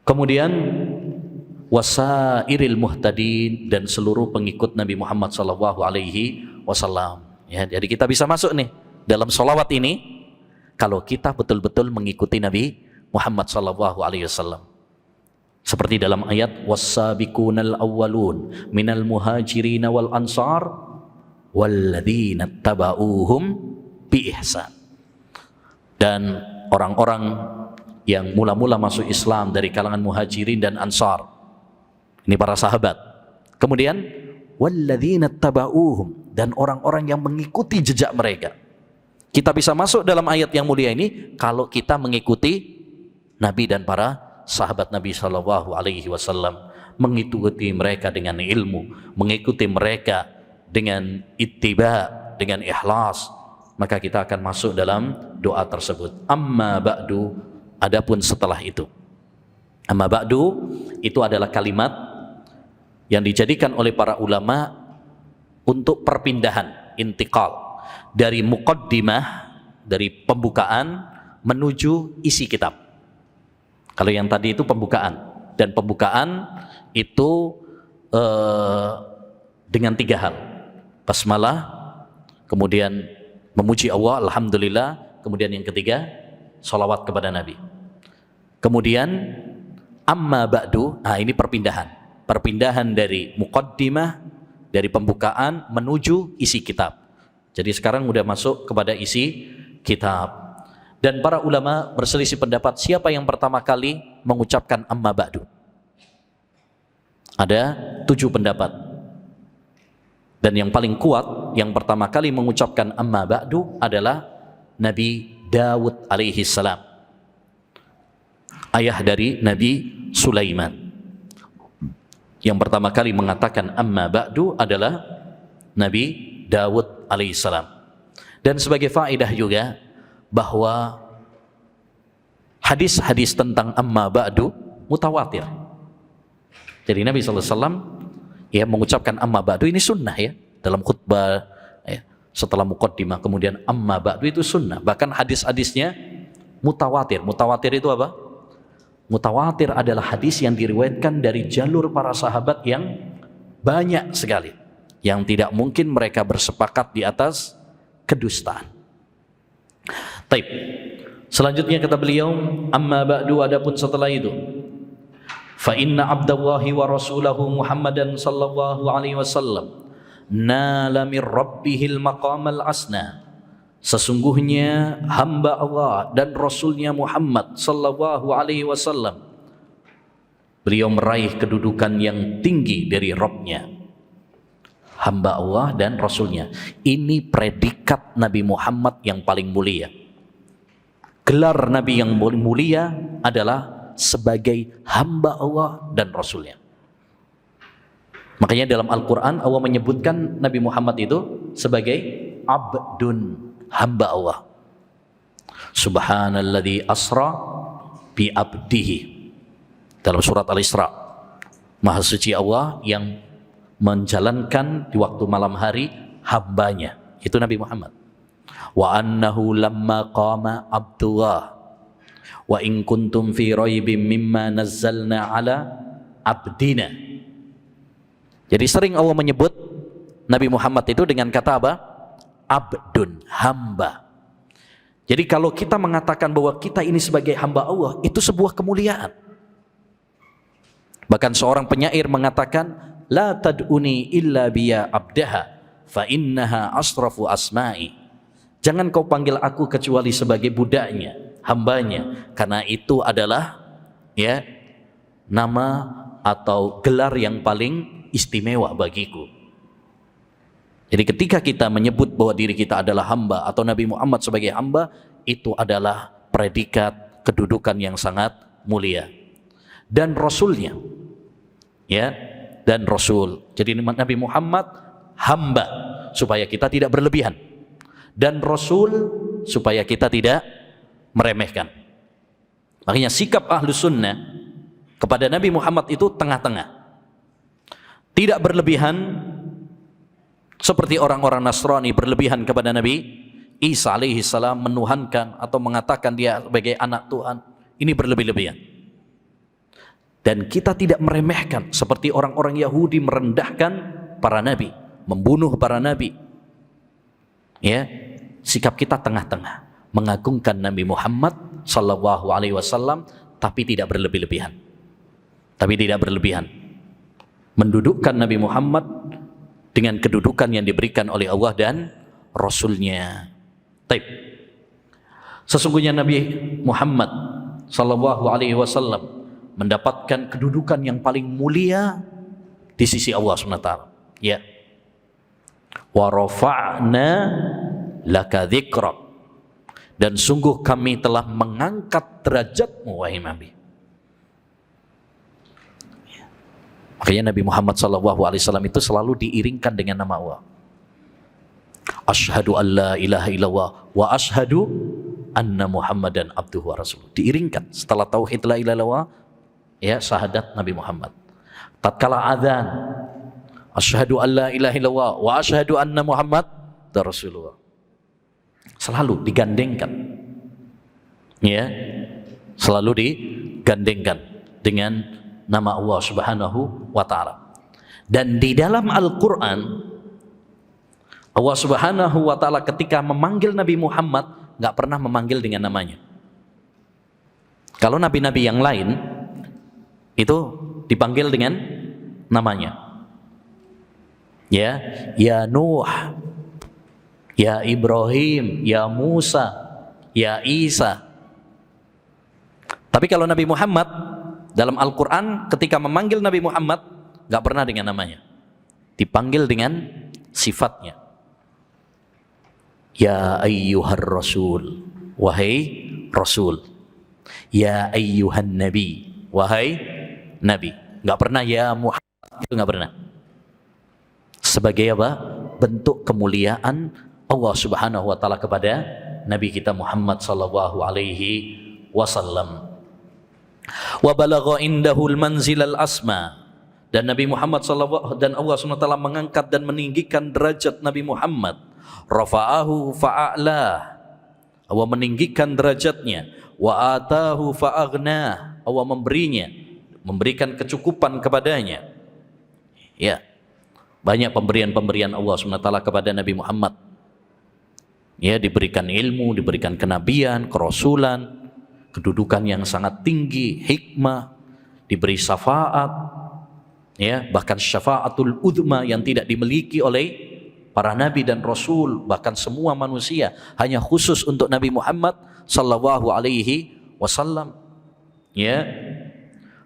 Kemudian wasairil muhtadin, dan seluruh pengikut Nabi Muhammad sallallahu alaihi wasallam. Jadi kita bisa masuk nih dalam sholawat ini kalau kita betul-betul mengikuti Nabi Muhammad sallallahu alaihi wasallam. Seperti dalam ayat was-sabiqunal awwalun minal muhajirin wal ansar walladzina tabauhum bi ihsan. Dan orang-orang yang mula-mula masuk Islam dari kalangan muhajirin dan ansar, ini para sahabat. Kemudian walladzina tabauhum, dan orang-orang yang mengikuti jejak mereka. Kita bisa masuk dalam ayat yang mulia ini kalau kita mengikuti Nabi dan para sahabat Nabi sallallahu alaihi wasallam, mengikuti mereka dengan ilmu, mengikuti mereka dengan ittiba, dengan ikhlas, maka kita akan masuk dalam doa tersebut. Amma ba'du, adapun setelah itu. Amma ba'du itu adalah kalimat yang dijadikan oleh para ulama untuk perpindahan, intiqal, dari muqaddimah, dari pembukaan menuju isi kitab. Kalau yang tadi itu pembukaan, dan pembukaan itu dengan 3 hal. Basmalah, kemudian memuji Allah, alhamdulillah, kemudian yang ketiga sholawat kepada Nabi. Kemudian amma ba'du, ini perpindahan dari muqaddimah, dari pembukaan menuju isi kitab. Jadi sekarang udah masuk kepada isi kitab. Dan para ulama berselisih pendapat siapa yang pertama kali mengucapkan amma ba'du. Ada 7 pendapat. Dan yang paling kuat, yang pertama kali mengucapkan amma ba'du adalah Nabi Dawud alaihi salam, ayah dari Nabi Sulaiman. Yang pertama kali mengatakan amma ba'du adalah Nabi Dawud alaihi salam. Dan sebagai faedah juga bahwa hadis-hadis tentang amma ba'du mutawatir. Jadi Nabi SAW ya mengucapkan amma ba'du ini sunnah ya dalam khutbah ya, setelah muqaddimah kemudian amma ba'du itu sunnah. Bahkan hadis-hadisnya mutawatir. Mutawatir itu apa? Mutawatir adalah hadis yang diriwayatkan dari jalur para sahabat yang banyak sekali, yang tidak mungkin mereka bersepakat di atas kedustaan. Taib. Selanjutnya kata beliau, amma ba'du, adapun setelah itu, fa inna abdallahi wa rasulahu Muhammadan sallallahu alaihi wasallam nala min rabbihil maqamal asna. Sesungguhnya hamba Allah dan Rasulnya Muhammad sallallahu alaihi wasallam, beliau meraih kedudukan yang tinggi dari Rabbnya. Hamba Allah dan Rasulnya. Ini predikat Nabi Muhammad yang paling mulia. Gelar Nabi yang mulia adalah sebagai hamba Allah dan Rasulnya. Makanya dalam Al-Quran Allah menyebutkan Nabi Muhammad itu sebagai abdun, hamba Allah. Subhanalladzi asra bi abdihi. Dalam surat Al-Isra, Maha suci Allah yang menjalankan di waktu malam hari hambanya, itu Nabi Muhammad. Wa annahu lamma qama abdullah wa in kuntum fi raibim mimma nazzalna ala abdina. Jadi sering Allah menyebut Nabi Muhammad itu dengan kata apa? Abdun, hamba. Jadi kalau kita mengatakan bahwa kita ini sebagai hamba Allah, itu sebuah kemuliaan. Bahkan seorang penyair mengatakan, la tad'uni illa biya abdaha fa innaha asrafu asma'i. Jangan kau panggil aku kecuali sebagai budaknya, hambanya, karena itu adalah ya nama atau gelar yang paling istimewa bagiku. Jadi ketika kita menyebut bahwa diri kita adalah hamba atau Nabi Muhammad sebagai hamba, itu adalah predikat kedudukan yang sangat mulia. Dan Rasulnya, ya, dan Rasul. Jadi Nabi Muhammad hamba supaya kita tidak berlebihan, dan Rasul supaya kita tidak meremehkan. Makanya sikap Ahlus Sunnah kepada Nabi Muhammad itu tengah-tengah, tidak berlebihan seperti orang-orang Nasrani berlebihan kepada Nabi Isa alaihi salam, menuhankan atau mengatakan dia sebagai anak Tuhan. Ini berlebih-lebihan. Dan kita tidak meremehkan seperti orang-orang Yahudi merendahkan para nabi, membunuh para nabi. Ya, sikap kita tengah-tengah, mengagungkan Nabi Muhammad sallallahu alaihi wasallam tapi tidak berlebih-lebihan. Tapi tidak berlebihan. Mendudukkan Nabi Muhammad dengan kedudukan yang diberikan oleh Allah dan Rasulnya. Taib. Sesungguhnya Nabi Muhammad sallallahu alaihi wasallam mendapatkan kedudukan yang paling mulia di sisi Allah SWT. Ya. Wa rafa'na laka dzikrak. Dan sungguh kami telah mengangkat derajatmu wahai Nabi. Makanya Nabi Muhammad SAW itu selalu diiringkan dengan nama Allah. Asyhadu an la ilaha illallah wa asyhadu anna Muhammadan abduhu wa rasuluh. Diiringkan setelah tauhid la ilaha illallah, ya, syahadat Nabi Muhammad. Tatkala adzan, asyhadu an la ilaha illallah wa asyhadu anna Muhammad rasulullah. Selalu digandengkan. Ya. Selalu digandengkan dengan nama Allah Subhanahu wa taala. Dan di dalam Al-Qur'an Allah Subhanahu wa taala ketika memanggil Nabi Muhammad enggak pernah memanggil dengan namanya. Kalau nabi-nabi yang lain itu dipanggil dengan namanya. Ya, ya Nuh, ya Ibrahim, ya Musa, ya Isa. Tapi kalau Nabi Muhammad dalam Al-Quran ketika memanggil Nabi Muhammad gak pernah dengan namanya, dipanggil dengan sifatnya. Ya ayyuhar rasul, wahai rasul. Ya ayyuhan nabi, wahai nabi. Gak pernah ya Muhammad, itu gak pernah. Sebagai apa? Bentuk kemuliaan Allah Subhanahu wa taala kepada Nabi kita Muhammad sallallahu alaihi wasallam. Wa balagha indahul manzilal asma, Dan Nabi Muhammad sallallahu dan Allah SWT mengangkat dan meninggikan derajat Nabi Muhammad. Rafa'ahu fa'a'lah. Allah meninggikan derajatnya. Wa atahu fa'aghnah. Allah memberikan kecukupan kepadanya. Ya. Banyak pemberian-pemberian Allah SWT kepada Nabi Muhammad. Ya, diberikan ilmu, diberikan kenabian, kerasulan, kedudukan yang sangat tinggi, hikmah, diberi syafaat, ya, bahkan syafaatul uzma yang tidak dimiliki oleh para nabi dan rasul, bahkan semua manusia, hanya khusus untuk Nabi Muhammad sallallahu alaihi wasallam. Ya.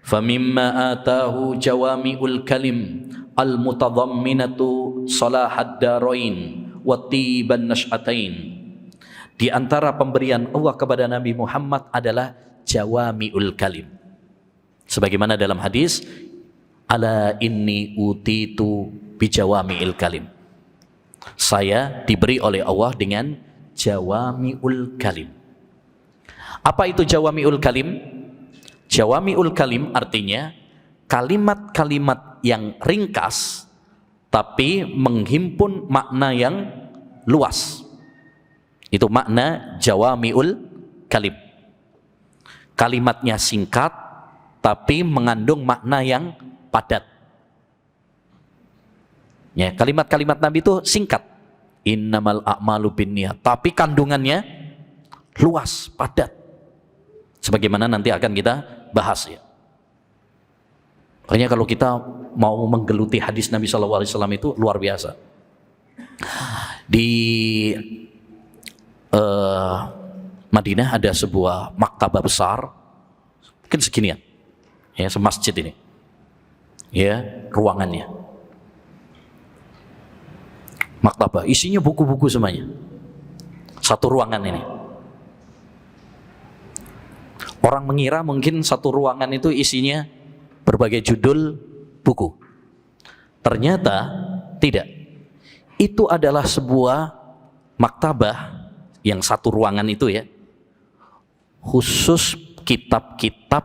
Famimma atahu jawami'ul kalim al-mutadhamminatu salahad darain wa tiban nash'atain. Di antara pemberian Allah kepada Nabi Muhammad adalah jawami'ul kalim. Sebagaimana dalam hadis, ala inni utitu bijawami'il kalim. Saya diberi oleh Allah dengan jawami'ul kalim. Apa itu jawami'ul kalim? Jawami'ul kalim artinya kalimat-kalimat yang ringkas tapi menghimpun makna yang luas. Itu makna jawami'ul kalim. Kalimatnya singkat tapi mengandung makna yang padat. Ya, kalimat-kalimat Nabi itu singkat. Innamal a'malu binniyat, tapi kandungannya luas, padat. Sebagaimana nanti akan kita bahas ya. Makanya kalau kita mau menggeluti hadis Nabi SAW itu luar biasa. Di Madinah ada sebuah maktabah besar, mungkin seginian, ya, semasjid ini, ya, ruangannya. Maktabah, isinya buku-buku semuanya. Satu ruangan ini. Orang mengira mungkin satu ruangan itu isinya berbagai judul buku. Ternyata tidak. Itu adalah sebuah maktabah yang satu ruangan itu ya, khusus kitab-kitab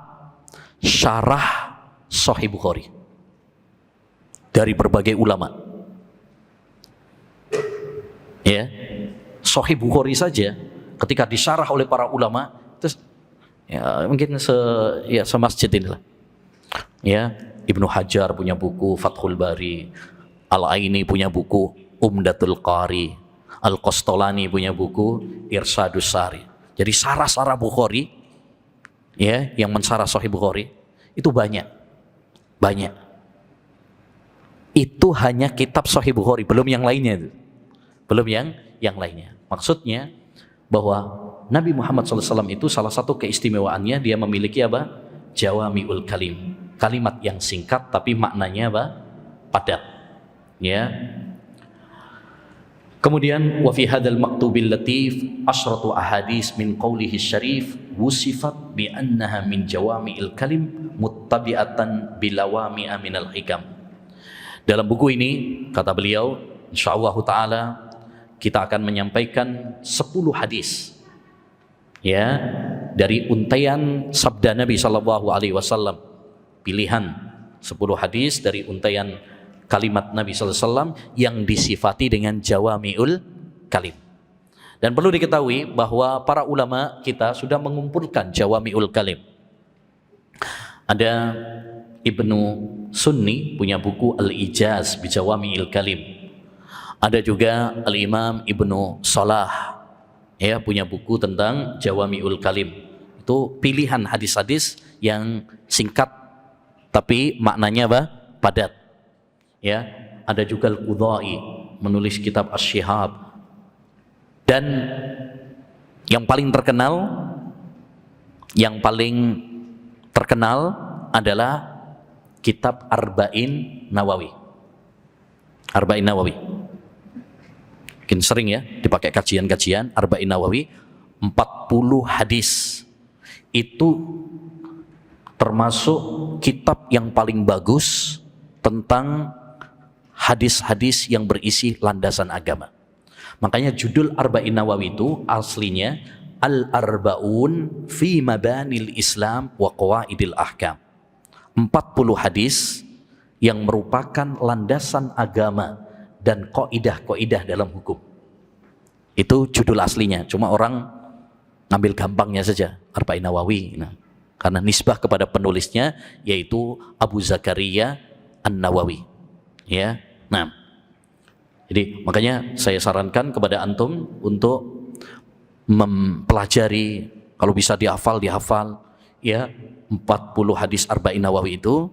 syarah Sahih Bukhari dari berbagai ulama. Ya, Sahih Bukhari saja ketika disyarah oleh para ulama, terus ya mungkin semasjid inilah. Ya, Ibnu Hajar punya buku Fathul Bari, Al-Aini punya buku Umdatul Qari, Al-Qastolani punya buku Irsyadus Sari. Jadi syarah-syarah Bukhari, ya, yang mensyarah Sahih Bukhari itu banyak. Itu hanya kitab Sahih Bukhari, belum yang lainnya itu. Belum yang lainnya. Maksudnya bahwa Nabi Muhammad SAW itu salah satu keistimewaannya dia memiliki apa? Jawami'ul kalim. Kalimat yang singkat tapi maknanya apa? Padat. Ya. Kemudian wa fi hadzal maktubil latif asyratu ahadits min qaulihi syarif wusifat bi annaha min jawami'il kalim muttabi'atan bilawami'a minal hikam. Dalam buku ini kata beliau, insyaallah taala kita akan menyampaikan 10 hadis ya dari untaian sabda Nabi sallallahu alaihi wasallam. Pilihan 10 hadis dari untaian kalimat Nabi sallallahu alaihi wasallam yang disifati dengan jawami'ul kalim. Dan perlu diketahui bahwa para ulama kita sudah mengumpulkan jawami'ul kalim. Ada Ibnu Sunni punya buku Al-Ijaz bi Jawami'il Kalim. Ada juga Al-Imam Ibnu Salah ya punya buku tentang Jawami'ul Kalim. Itu pilihan hadis-hadis yang singkat tapi maknanya apa? Padat. Ya, ada juga Al-Qudai menulis kitab Asy-Syihab. Dan yang paling terkenal adalah kitab Arba'in Nawawi. Arba'in Nawawi. Mungkin sering ya dipakai kajian-kajian Arba'in Nawawi, 40 hadis. Itu termasuk kitab yang paling bagus tentang hadis-hadis yang berisi landasan agama. Makanya judul Arba'in Nawawi itu aslinya Al-Arba'un fi Mabanil Islam wa Qawaidil Ahkam. 40 hadis yang merupakan landasan agama dan kaidah-kaidah dalam hukum. Itu judul aslinya, cuma orang ngambil gampangnya saja, Arba'in Nawawi. Nah, karena nisbah kepada penulisnya yaitu Abu Zakaria An-Nawawi. Ya. Nah, jadi makanya saya sarankan kepada antum untuk mempelajari, kalau bisa dihafal ya, 40 hadis Arba'in Nawawi itu,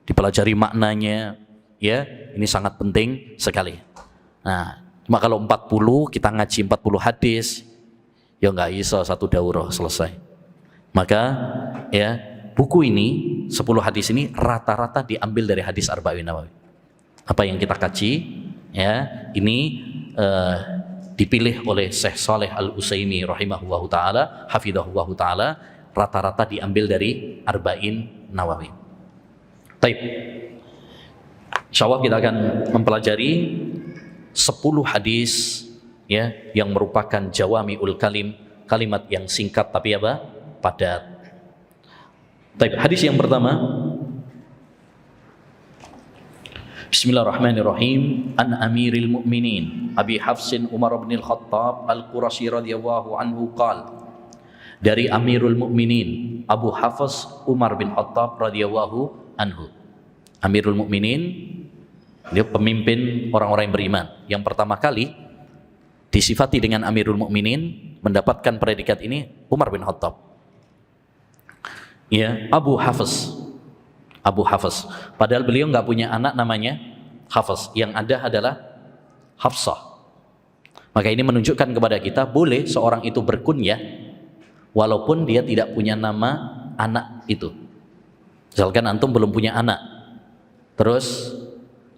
dipelajari maknanya, ya, ini sangat penting sekali. Nah, cuma kalau 40 kita ngaji 40 hadis, ya nggak bisa satu daurah selesai. Maka ya, buku ini 10 hadis ini rata-rata diambil dari hadis Arba'in Nawawi. Apa yang kita kaji, ya, ini dipilih oleh Syekh Shalih Al-Utsaimin rahimahullahu taala, hafizahullahu taala, rata-rata diambil dari Arba'in Nawawi. Taib. Insyaallah kita akan mempelajari 10 hadis, ya, yang merupakan jawami'ul kalim, kalimat yang singkat tapi apa? Padat. Taib. Hadis yang pertama, Bismillahirrahmanirrahim. An Amiril Mu'minin Abi Hafsin Umar bin Al-Khattab Al-Qurashi radhiyallahu anhu qala, dari Amirul Mu'minin Abu Hafs Umar bin Khattab radhiyallahu anhu. Amirul Mu'minin, dia pemimpin orang-orang yang beriman. Yang pertama kali disifati dengan Amirul Mu'minin, mendapatkan predikat ini Umar bin Khattab. Ya, Abu Hafs. Abu Hafs. Padahal beliau nggak punya anak namanya Hafs. Yang ada adalah Hafsah. Maka ini menunjukkan kepada kita boleh seorang itu berkunyah walaupun dia tidak punya nama anak itu. Misalkan antum belum punya anak, terus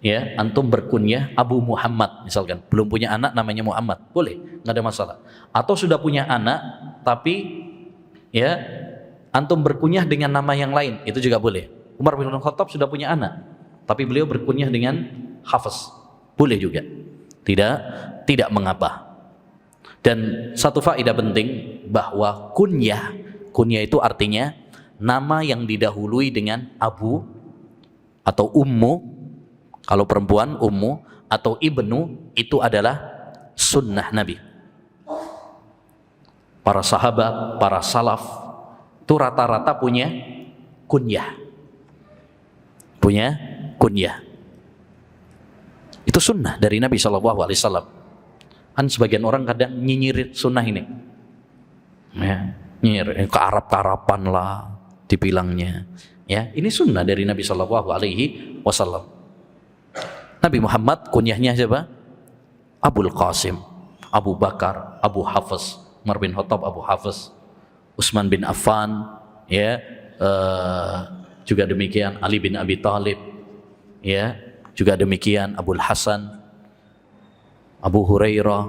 ya antum berkunyah Abu Muhammad, misalkan belum punya anak namanya Muhammad, boleh, nggak ada masalah. Atau sudah punya anak tapi ya antum berkunyah dengan nama yang lain, itu juga boleh. Umar bin Khattab sudah punya anak tapi beliau berkunyah dengan Hafs, boleh juga, tidak mengapa. Dan satu faedah penting bahwa kunyah itu artinya nama yang didahului dengan abu atau ummu, kalau perempuan ummu, atau ibnu, itu adalah sunnah Nabi. Para sahabat, para salaf itu rata-rata punya kunyah. Itu sunnah dari Nabi SAW. Kan sebagian orang kadang nyinyir sunnah ini, ya, nyinyir, kearap-karapan lah dibilangnya. Ya, ini sunnah dari Nabi SAW. Nabi Muhammad kunyahnya siapa? Abul Qasim, Abu Bakar, Abu Hafs, Umar bin Khattab, Abu Hafs, Utsman bin Affan, ya, juga demikian Ali bin Abi Thalib, ya, juga demikian Abul Hasan, Abu Hurairah,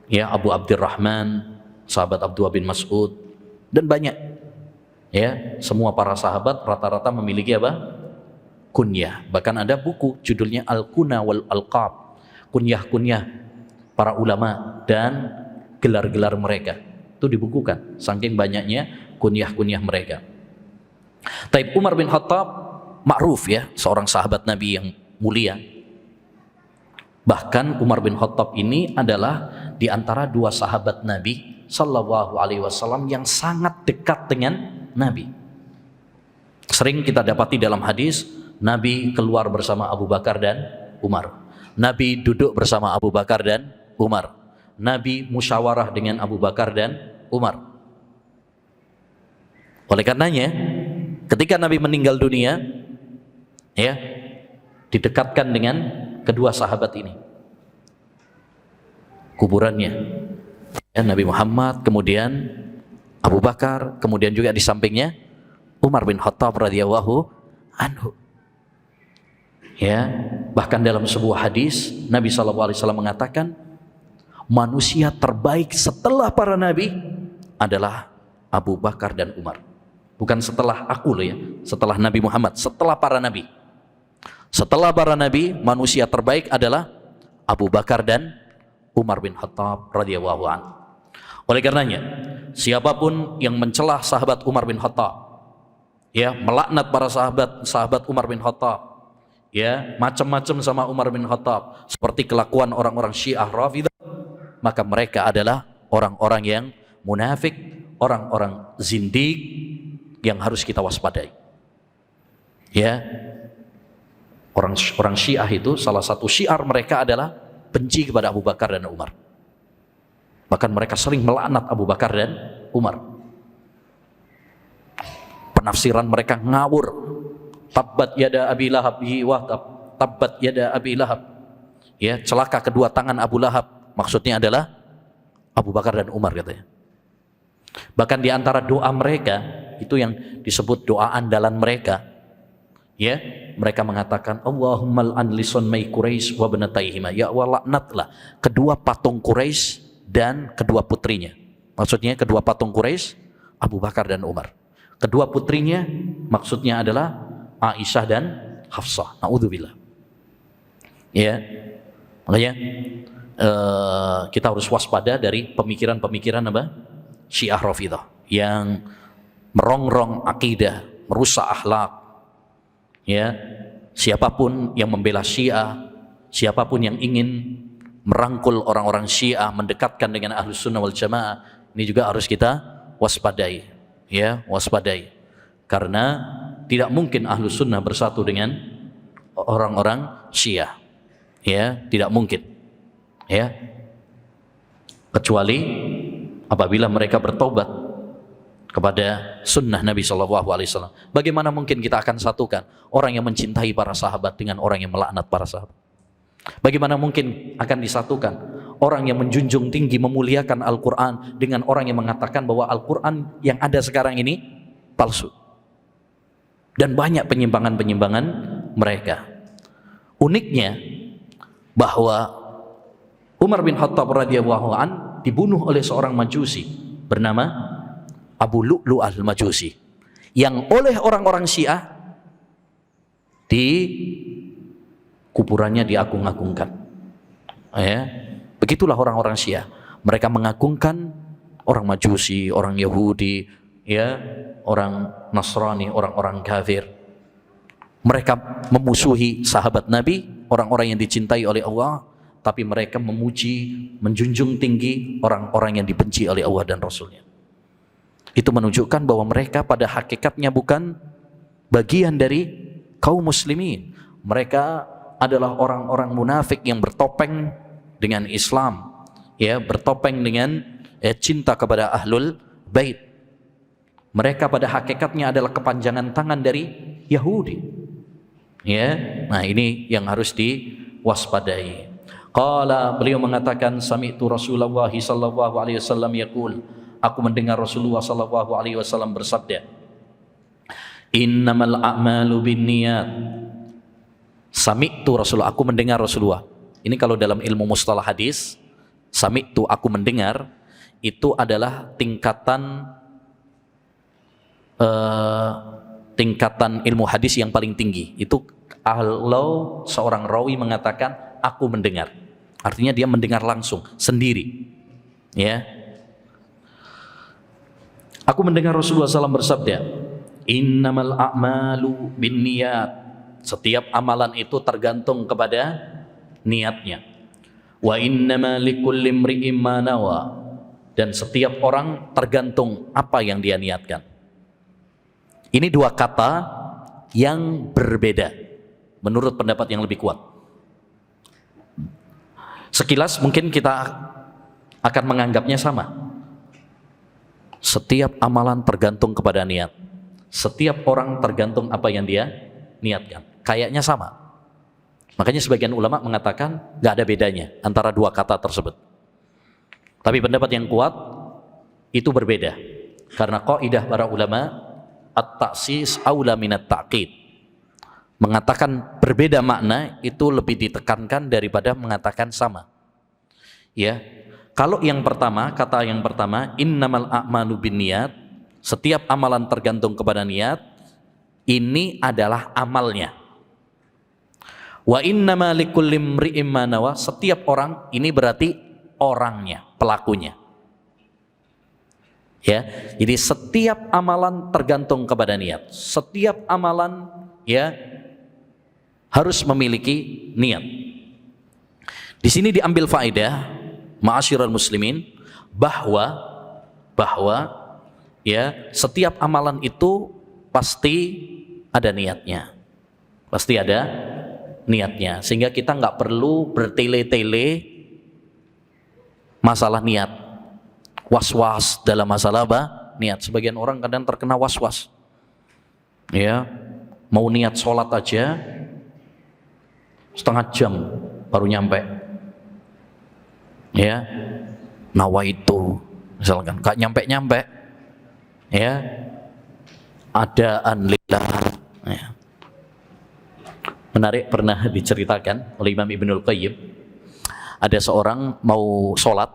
ya, Abu Abdurrahman, sahabat Abdullah bin Mas'ud, dan banyak, ya, semua para sahabat rata-rata memiliki apa? Kunyah. Bahkan ada buku judulnya Al-Kuna wal Alqab, kunyah-kunyah para ulama dan gelar-gelar mereka. Itu dibukukan, saking banyaknya kunyah-kunyah mereka. Taib. Umar bin Khattab ma'ruf, ya, seorang sahabat Nabi yang mulia. Bahkan Umar bin Khattab ini adalah di antara dua sahabat Nabi Sallallahu Alaihi Wasallam yang sangat dekat dengan Nabi. Sering kita dapati dalam hadis, Nabi keluar bersama Abu Bakar dan Umar. Nabi duduk bersama Abu Bakar dan Umar. Nabi musyawarah dengan Abu Bakar dan Umar. Oleh karenanya, ketika Nabi meninggal dunia, ya, didekatkan dengan kedua sahabat ini kuburannya, ya, Nabi Muhammad, kemudian Abu Bakar, kemudian juga di sampingnya Umar bin Khattab radhiyallahu anhu. Ya, bahkan dalam sebuah hadis Nabi SAW mengatakan manusia terbaik setelah para nabi adalah Abu Bakar dan Umar. Bukan setelah aku loh, ya, setelah Nabi Muhammad, setelah para nabi. Setelah para nabi, manusia terbaik adalah Abu Bakar dan Umar bin Khattab radhiyallahu anhu. Oleh karenanya, siapapun yang mencelah sahabat Umar bin Khattab, ya, melaknat para sahabat Umar bin Khattab, ya, macam-macam sama Umar bin Khattab, seperti kelakuan orang-orang Syiah Rafidah, maka mereka adalah orang-orang yang munafik, orang-orang zindik yang harus kita waspadai. Ya, orang Syiah itu salah satu syiar mereka adalah benci kepada Abu Bakar dan Umar. Bahkan mereka sering melaknat Abu Bakar dan Umar. Penafsiran mereka ngawur. Tabbat yada Abi Lahab wa tabbat yada Abi Lahab. Ya, celaka kedua tangan Abu Lahab. Maksudnya adalah Abu Bakar dan Umar katanya. Bahkan di antara doa mereka itu yang disebut doa andalan mereka. Ya, mereka mengatakan Allahumma al'an lisan mai Quraisy wa banataihima. Ya Allah, laknatlah kedua patung Quraisy dan kedua putrinya. Maksudnya kedua patung Quraisy, Abu Bakar dan Umar. Kedua putrinya maksudnya adalah Aisyah dan Hafsah. Na'udzubillah. Ya, makanya kita harus waspada dari pemikiran-pemikiran apa? Syiah Rafidah yang merongrong akidah, merusak akhlak. Ya, siapapun yang membela Syiah, siapapun yang ingin merangkul orang-orang Syiah, mendekatkan dengan Ahlus Sunnah wal Jamaah, ini juga harus kita waspadai. Ya, waspadai. Karena tidak mungkin Ahlus Sunnah bersatu dengan orang-orang Syiah. Ya, tidak mungkin. Ya, kecuali apabila mereka bertobat kepada sunnah Nabi SAW. Bagaimana mungkin kita akan satukan orang yang mencintai para sahabat dengan orang yang melaknat para sahabat? Bagaimana mungkin akan disatukan orang yang menjunjung tinggi memuliakan Al-Quran dengan orang yang mengatakan bahwa Al-Quran yang ada sekarang ini palsu? Dan banyak penyimpangan-penyimpangan mereka. Uniknya bahwa Umar bin Khattab radhiyallahu an dibunuh oleh seorang Majusi bernama Abu Lu'lu' al-Majusi, yang oleh orang-orang Syiah di kuburannya diagung-agungkan. Ya, begitulah orang-orang Syiah. Mereka mengagungkan orang Majusi, orang Yahudi, ya, orang Nasrani, orang-orang kafir. Mereka memusuhi sahabat Nabi, orang-orang yang dicintai oleh Allah, tapi mereka memuji, menjunjung tinggi orang-orang yang dibenci oleh Allah dan Rasulnya. Itu menunjukkan bahwa mereka pada hakikatnya bukan bagian dari kaum muslimin. Mereka adalah orang-orang munafik yang bertopeng dengan Islam, ya, bertopeng dengan cinta kepada Ahlul Bait. Mereka pada hakikatnya adalah kepanjangan tangan dari Yahudi. Ya, nah ini yang harus diwaspadai. Qala, beliau mengatakan, sami'tu Rasulullah sallallahu alaihi wasallam yaqul, aku mendengar Rasulullah sallallahu alaihi wasallam bersabda, innamal a'malu binniyat. Sami'tu Rasulullah, aku mendengar Rasulullah. Ini kalau dalam ilmu mustalah hadis, sami'tu, aku mendengar, itu adalah tingkatan ilmu hadis yang paling tinggi. Itu kalau seorang rawi mengatakan aku mendengar, artinya dia mendengar langsung sendiri. Ya, aku mendengar Rasulullah SAW bersabda, innamal a'malu binniyat. Setiap amalan itu tergantung kepada niatnya. Wa innama likulli imri'in ma nawa. Dan setiap orang tergantung apa yang dia niatkan. Ini dua kata yang berbeda menurut pendapat yang lebih kuat. Sekilas mungkin kita akan menganggapnya sama. Setiap amalan tergantung kepada niat. Setiap orang tergantung apa yang dia niatkan. Kayaknya sama. Makanya sebagian ulama mengatakan gak ada bedanya antara dua kata tersebut. Tapi pendapat yang kuat itu berbeda. Karena kaidah para ulama, at-taksis aula minat ta'qid. Mengatakan berbeda makna itu lebih ditekankan daripada mengatakan sama. Ya. Kalau yang pertama, kata yang pertama, innamal a'malu binniyat, setiap amalan tergantung kepada niat, ini adalah amalnya. Wa innama likulli imri'in ma nawa, setiap orang, ini berarti orangnya, pelakunya. Ya, jadi setiap amalan tergantung kepada niat. Setiap amalan, ya, harus memiliki niat. Di sini diambil faedah, ma'asyiral muslimin, bahwa ya setiap amalan itu pasti ada niatnya. Pasti ada niatnya. Sehingga kita nggak perlu bertele-tele masalah niat. Was-was dalam masalah apa? Niat. Sebagian orang kadang terkena was-was. Ya, mau niat sholat aja setengah jam baru nyampe. Ya, nawaitu misalkan gak nyampe-nyampe, ya, adaan lillah. Ya. Menarik, pernah diceritakan oleh Imam Ibnul Qayyim, ada seorang mau sholat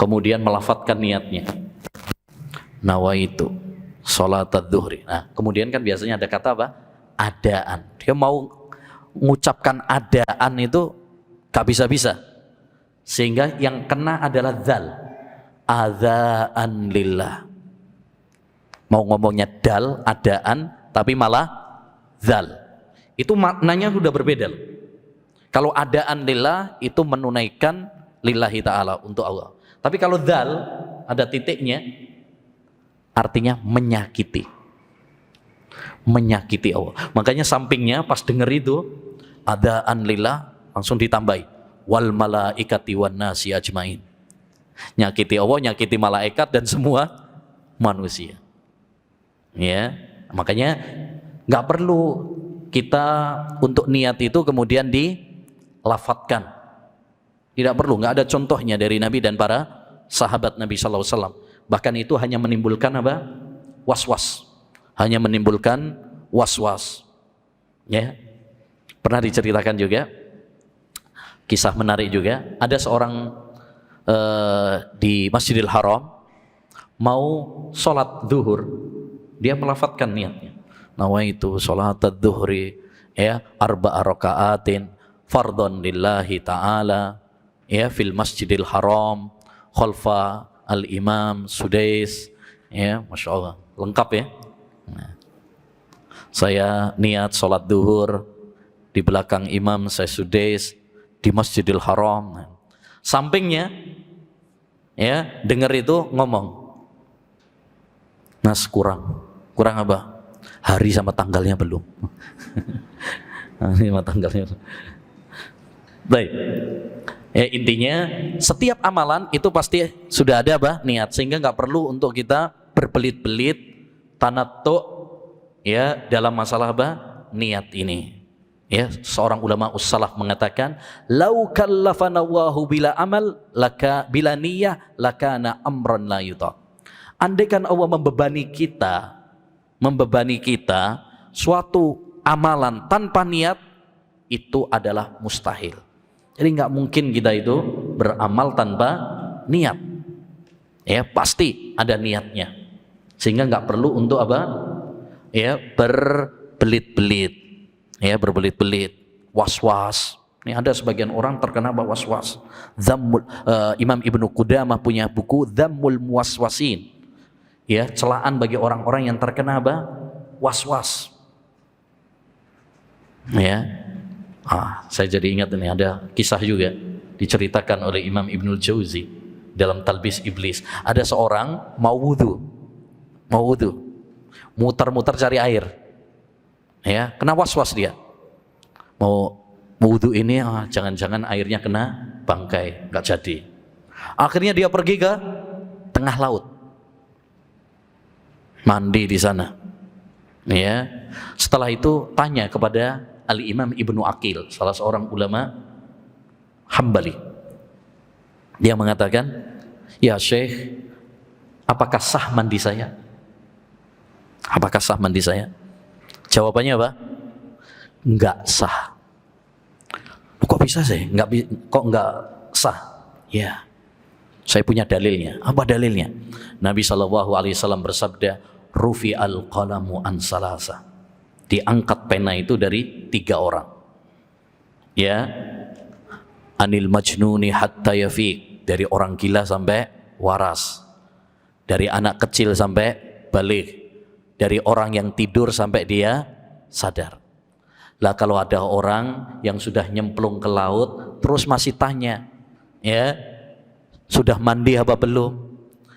kemudian melafadzkan niatnya, nawaitu sholat adzuhri. Nah, kemudian kan biasanya ada kata apa? Adaan. Dia mau mengucapkan adaan itu gak bisa-bisa, sehingga yang kena adalah dzal, adzaan lillah. Mau ngomongnya dal, adaan, tapi malah dzal. Itu maknanya sudah berbeda. Kalau adaan lillah itu menunaikan lillahi ta'ala, untuk Allah. Tapi kalau dzal ada titiknya, artinya menyakiti. Menyakiti Allah. Makanya sampingnya pas denger itu adaan lillah langsung ditambahi wal malaikati wan nasi ajmain. Nyakiti Allah, nyakiti malaikat dan semua manusia. Ya, makanya nggak perlu kita untuk niat itu kemudian dilafatkan. Tidak perlu, nggak ada contohnya dari Nabi dan para sahabat Nabi sallallahu alaihi wasallam. Bahkan itu hanya menimbulkan apa? Was-was. Hanya menimbulkan was-was. Ya. Pernah diceritakan juga kisah menarik juga, ada seorang di Masjidil Haram mau sholat zuhur, dia melafadzkan niatnya, nawaitu sholat adzuhri, ya, arba'a raka'atin fardhon lillahi ta'ala, ya, fil Masjidil Haram khalfa al-imam Sudais, ya, Masya Allah, lengkap ya. Nah, saya niat sholat zuhur di belakang imam saya Sudais di Masjidil Haram. Sampingnya, ya, dengar itu ngomong, Nas, kurang apa? Hari sama tanggalnya belum. Hari sama tanggalnya. Baik. Ya, intinya setiap amalan itu pasti sudah ada apa? Niat, sehingga nggak perlu untuk kita berbelit-belit tanattu, ya, dalam masalah apa? Niat ini. Ya, seorang ulama ussalaf mengatakan, "Lau kallafana Allahu bila amal laka bila niyah lakana amran la yuta." Andaikan Allah membebani kita suatu amalan tanpa niat, itu adalah mustahil. Jadi nggak mungkin kita itu beramal tanpa niat. Ya, pasti ada niatnya. Sehingga nggak perlu untuk apa? Ya, berbelit-belit. Ya, berbelit-belit, was-was. Ini ada sebagian orang terkena was-was. Imam Ibnu Qudamah punya buku Dhammul Muwaswasin. Ya, celaan bagi orang-orang yang terkena apa? Was-was. Ya. Saya jadi ingat ini ada kisah juga diceritakan oleh Imam Ibnul Jauzi dalam Talbis Iblis. Ada seorang mau wudu, muter-muter cari air. Ya, kena was-was dia. Mau wudu ini, jangan-jangan airnya kena bangkai, nggak jadi. Akhirnya dia pergi ke tengah laut, mandi di sana. Ya, setelah itu tanya kepada Al-Imam Ibnu Aqil, salah seorang ulama Hambali. Dia mengatakan, "Ya Syekh, apakah sah mandi saya? Apakah sah mandi saya?" Jawabannya apa? Enggak sah. Kok bisa sih? Kok enggak sah? Ya, saya punya dalilnya. Apa dalilnya? Nabi SAW bersabda, "Rufi al-qalamu an salasa." Diangkat pena itu dari 3 orang. Ya, anil majnuni hatta yafiq, dari orang gila sampai waras, dari anak kecil sampai baligh, dari orang yang tidur sampai dia sadar. Lah kalau ada orang yang sudah nyemplung ke laut terus masih tanya, ya, sudah mandi apa belum?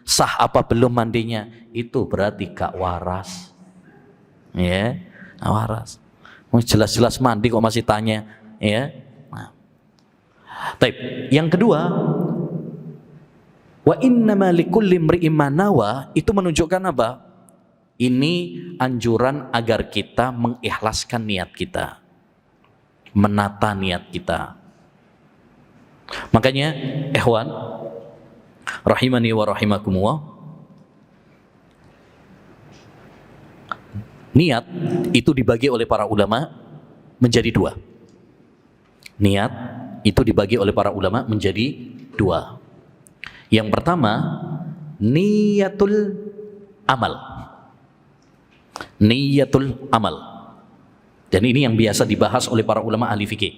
Sah apa belum mandinya? Itu berarti gak waras. Ya, gak waras. Jelas-jelas mandi kok masih tanya, ya. Nah. Taib. Yang kedua, wa innama likulli imri'in ma nawa, itu menunjukkan apa? Ini anjuran agar kita mengikhlaskan niat kita, menata niat kita. Makanya, ikhwan rahimani wa rahimakumullah, niat itu dibagi oleh para ulama menjadi dua. Niat itu dibagi oleh para ulama menjadi dua. Yang pertama, niyatul amal. Niyatul amal. Dan ini yang biasa dibahas oleh para ulama ahli fikih.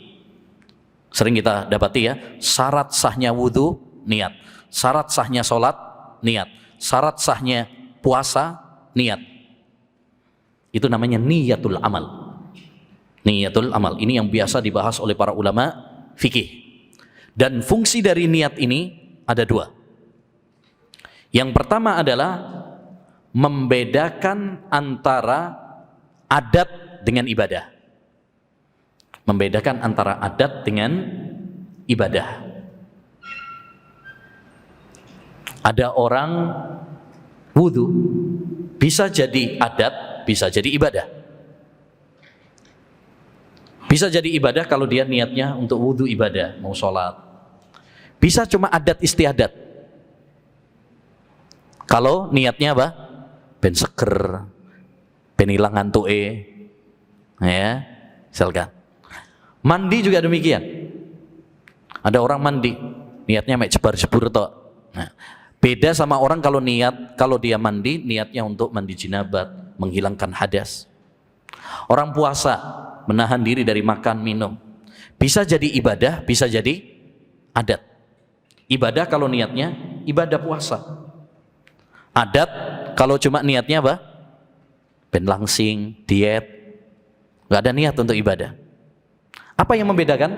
Sering kita dapati ya, syarat sahnya wudu, niat. Syarat sahnya sholat, niat. Syarat sahnya puasa, niat. Itu namanya niyatul amal. Niyatul amal. Ini yang biasa dibahas oleh para ulama fikih. Dan fungsi dari niat ini ada dua. Yang pertama adalah membedakan antara adat dengan ibadah. Membedakan antara adat dengan ibadah. Ada orang wudu bisa jadi adat, bisa jadi ibadah. Bisa jadi ibadah kalau dia niatnya untuk wudu ibadah, mau sholat. Bisa cuma adat istiadat. Kalau niatnya apa? Ben seger, ben ilang ngantuke, ya, misalkan. Mandi juga demikian. Ada orang mandi, niatnya mek jebar-jebur tok. Nah, beda sama orang kalau dia mandi, niatnya untuk mandi jinabat, menghilangkan hadas. Orang puasa, menahan diri dari makan, minum. Bisa jadi ibadah, bisa jadi adat. Ibadah kalau niatnya ibadah puasa. Adat kalau cuma niatnya apa? Ben langsing, diet. Gak ada niat untuk ibadah. Apa yang membedakan?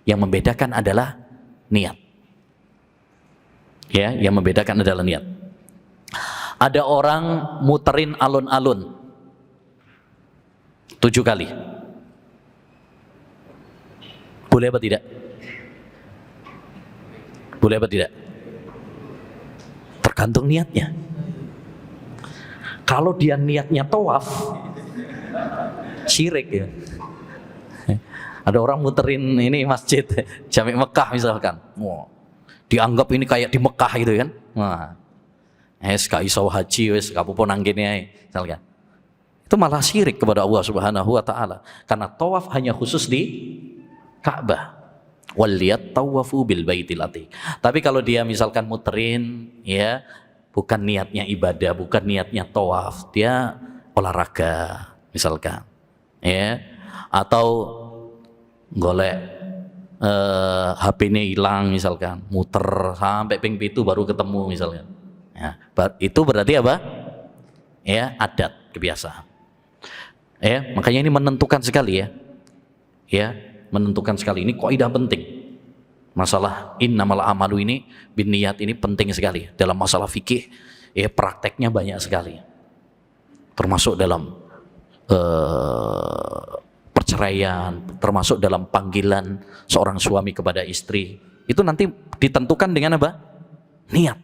Yang membedakan adalah niat. Ya, yang membedakan adalah niat. Ada orang muterin alun-alun 7 kali. Boleh apa tidak? Boleh apa tidak? Tergantung niatnya. Kalau dia niatnya tawaf, syirik ya. Ada orang muterin ini masjid Jami' Mekah misalkan. Wow. Dianggap ini kayak di Mekah gitu kan. Wah. Gak iso haji wis kapopo nang kene ae misalkan. Itu malah syirik kepada Allah Subhanahu wa taala. Karena tawaf hanya khusus di Ka'bah. Waliyat tawafu bil baitil atiq. Tapi kalau dia misalkan muterin, ya, bukan niatnya ibadah, bukan niatnya tawaf, dia olahraga misalkan, ya, atau golek HP-nya hilang misalkan, muter sampai ping 7 baru ketemu misalkan. Ya, itu berarti apa? Ya, adat, kebiasaan. Ya, makanya ini menentukan sekali ya. Ya, menentukan sekali. Ini kaidah penting. Masalah innamal amalu ini binniyat ini penting sekali dalam masalah fikih. Ya, prakteknya banyak sekali. Termasuk dalam perceraian, termasuk dalam panggilan seorang suami kepada istri. Itu nanti ditentukan dengan apa? Niat.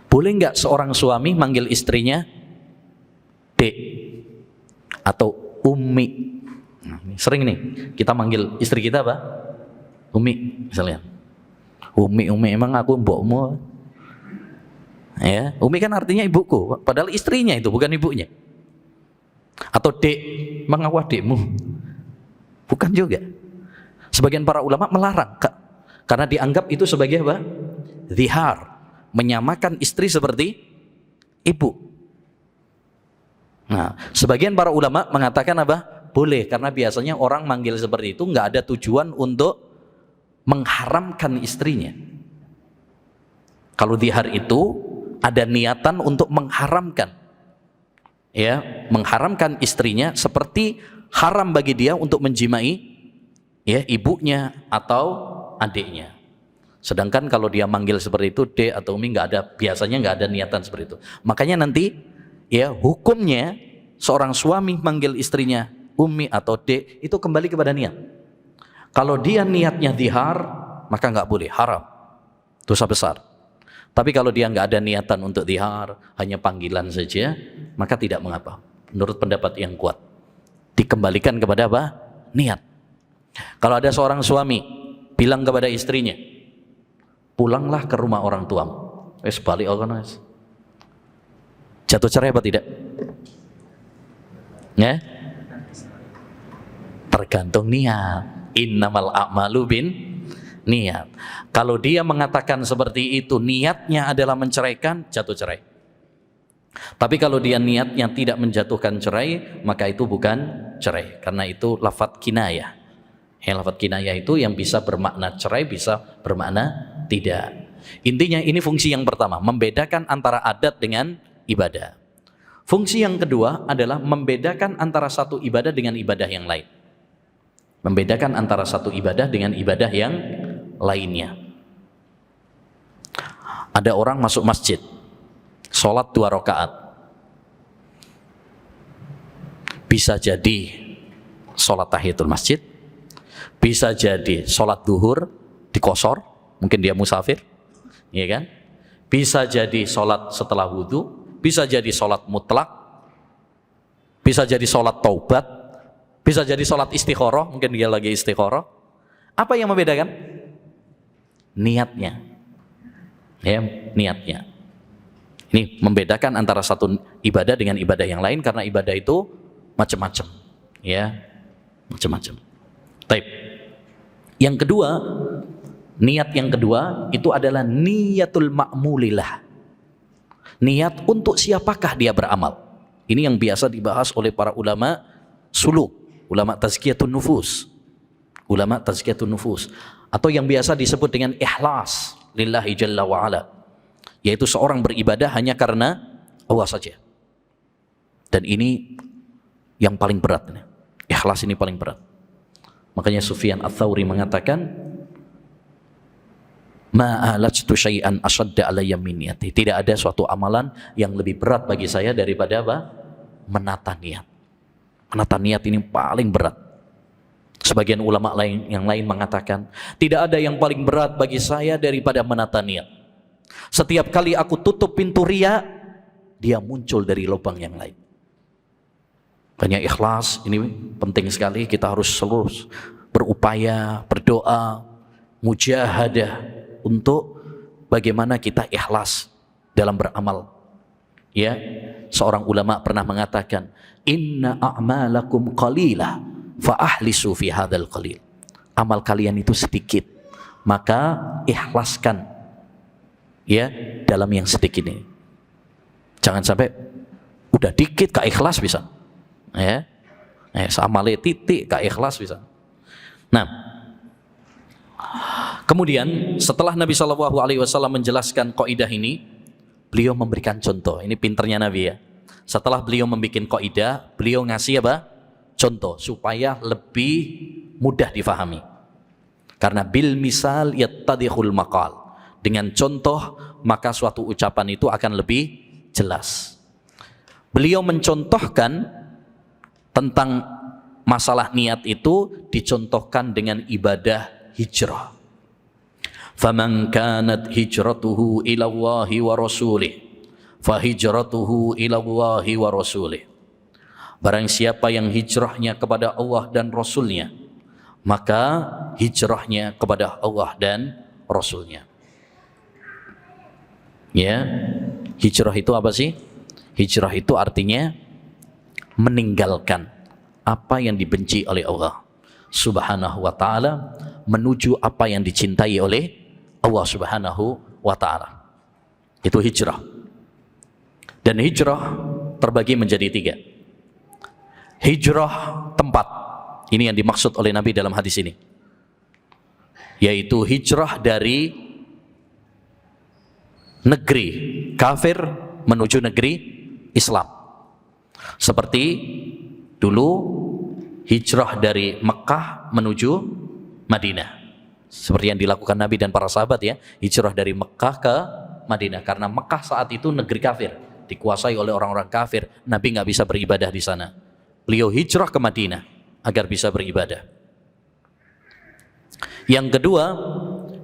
Boleh nggak seorang suami manggil istrinya Dek atau Umi? Nah, sering nih kita manggil istri kita apa? Umi misalnya. Umi emang aku mbokmu. Ya, Umi kan artinya ibuku, padahal istrinya itu bukan ibunya. Atau Dek, emang aku adikmu? Bukan juga. Sebagian para ulama melarang karena dianggap itu sebagai apa? Zihar, menyamakan istri seperti ibu. Nah, sebagian para ulama mengatakan apa? Boleh, karena biasanya orang manggil seperti itu nggak ada tujuan untuk mengharamkan istrinya. Kalau zihar itu ada niatan untuk mengharamkan. ya, mengharamkan istrinya seperti haram bagi dia untuk menjimai ya ibunya atau adiknya. Sedangkan kalau dia manggil seperti itu Dek atau Umi, biasanya nggak ada niatan seperti itu. Makanya nanti ya hukumnya seorang suami manggil istrinya Umi atau Dek itu kembali kepada niat. Kalau dia niatnya dihar, maka nggak boleh, haram, dosa besar. Tapi kalau dia nggak ada niatan untuk dihar, hanya panggilan saja, maka tidak mengapa. Menurut pendapat yang kuat, dikembalikan kepada apa? Niat. Kalau ada seorang suami bilang kepada istrinya, pulanglah ke rumah orang tuamu, balik orang, jatuh cerai apa tidak? Ya? Tergantung niat. Innamal a'malu bin niat. Kalau dia mengatakan seperti itu, niatnya adalah menceraikan, jatuh cerai. Tapi kalau dia niatnya tidak menjatuhkan cerai, maka itu bukan cerai, karena itu lafadz kinayah. Lafadz kinayah itu yang bisa bermakna cerai, bisa bermakna tidak. Intinya ini fungsi yang pertama, membedakan antara adat dengan ibadah. Fungsi yang kedua adalah membedakan antara satu ibadah dengan ibadah yang lain. Membedakan antara satu ibadah dengan ibadah yang lainnya. Ada orang masuk masjid, sholat 2 rakaat. Bisa jadi sholat tahiyatul masjid, bisa jadi sholat duhur dikosor, mungkin dia musafir, ya kan? Bisa jadi sholat setelah wudhu, bisa jadi sholat mutlak, bisa jadi sholat taubat, bisa jadi sholat istikharah, mungkin dia lagi istikharah. Apa yang membedakan? Niatnya. Ya, niatnya. Ini membedakan antara satu ibadah dengan ibadah yang lain, karena ibadah itu macam-macam. Ya, macam-macam. Baik. Yang kedua, niat yang kedua itu adalah niyatul ma'mulillah. Niat untuk siapakah dia beramal. Ini yang biasa dibahas oleh para ulama suluk, ulama tazkiyatun nufus, ulama tazkiyatun nufus, atau yang biasa disebut dengan ikhlas lillahi jalla wa ala, yaitu seorang beribadah hanya karena Allah saja. Dan ini yang paling berat, ikhlas ini paling berat. Makanya Sufyan Ats-Tsauri mengatakan, ma'alajtu syai'an asadda alayya min niyati. Tidak ada suatu amalan yang lebih berat bagi saya daripada apa? Menata niat. Menata niat ini paling berat. Sebagian ulama yang lain mengatakan, tidak ada yang paling berat bagi saya daripada menata niat. Setiap kali aku tutup pintu riya, dia muncul dari lubang yang lain. Banyak ikhlas, ini penting sekali. Kita harus selalu berupaya, berdoa, mujahadah untuk bagaimana kita ikhlas dalam beramal. Ya, seorang ulama pernah mengatakan, inna a'malakum qalilah fa ahlisu fi hadzal qalil. Amal kalian itu sedikit, maka ikhlaskan ya dalam yang sedikit ini. Jangan sampai udah dikit gak ikhlas bisa. Ya. Samale titik gak ikhlas bisa. Nah, kemudian setelah Nabi SAW menjelaskan kaidah ini, beliau memberikan contoh. Ini pinternya Nabi ya. Setelah beliau membuat kaidah, beliau ngasih apa? Contoh supaya lebih mudah difahami. Karena bil misal yattadihul maqal. Dengan contoh maka suatu ucapan itu akan lebih jelas. Beliau mencontohkan tentang masalah niat itu dicontohkan dengan ibadah hijrah. Faman kanat hijratuhu ila Allahi wa rasulih fahijratuhu ila Allahi wa rasulih. Barang siapa yang hijrahnya kepada Allah dan Rasulnya, maka hijrahnya kepada Allah dan Rasulnya. Ya, hijrah itu apa sih? Hijrah itu artinya meninggalkan apa yang dibenci oleh Allah Subhanahu wa ta'ala menuju apa yang dicintai oleh Allah Subhanahu wa ta'ala. Itu hijrah. Dan hijrah terbagi menjadi 3. Hijrah tempat, ini yang dimaksud oleh Nabi dalam hadis ini, yaitu hijrah dari negeri kafir menuju negeri Islam. Seperti dulu hijrah dari Mekah menuju Madinah. Seperti yang dilakukan Nabi dan para sahabat ya, hijrah dari Mekah ke Madinah. Karena Mekah saat itu negeri kafir, dikuasai oleh orang-orang kafir. Nabi nggak bisa beribadah di sana. Beliau hijrah ke Madinah agar bisa beribadah. Yang kedua,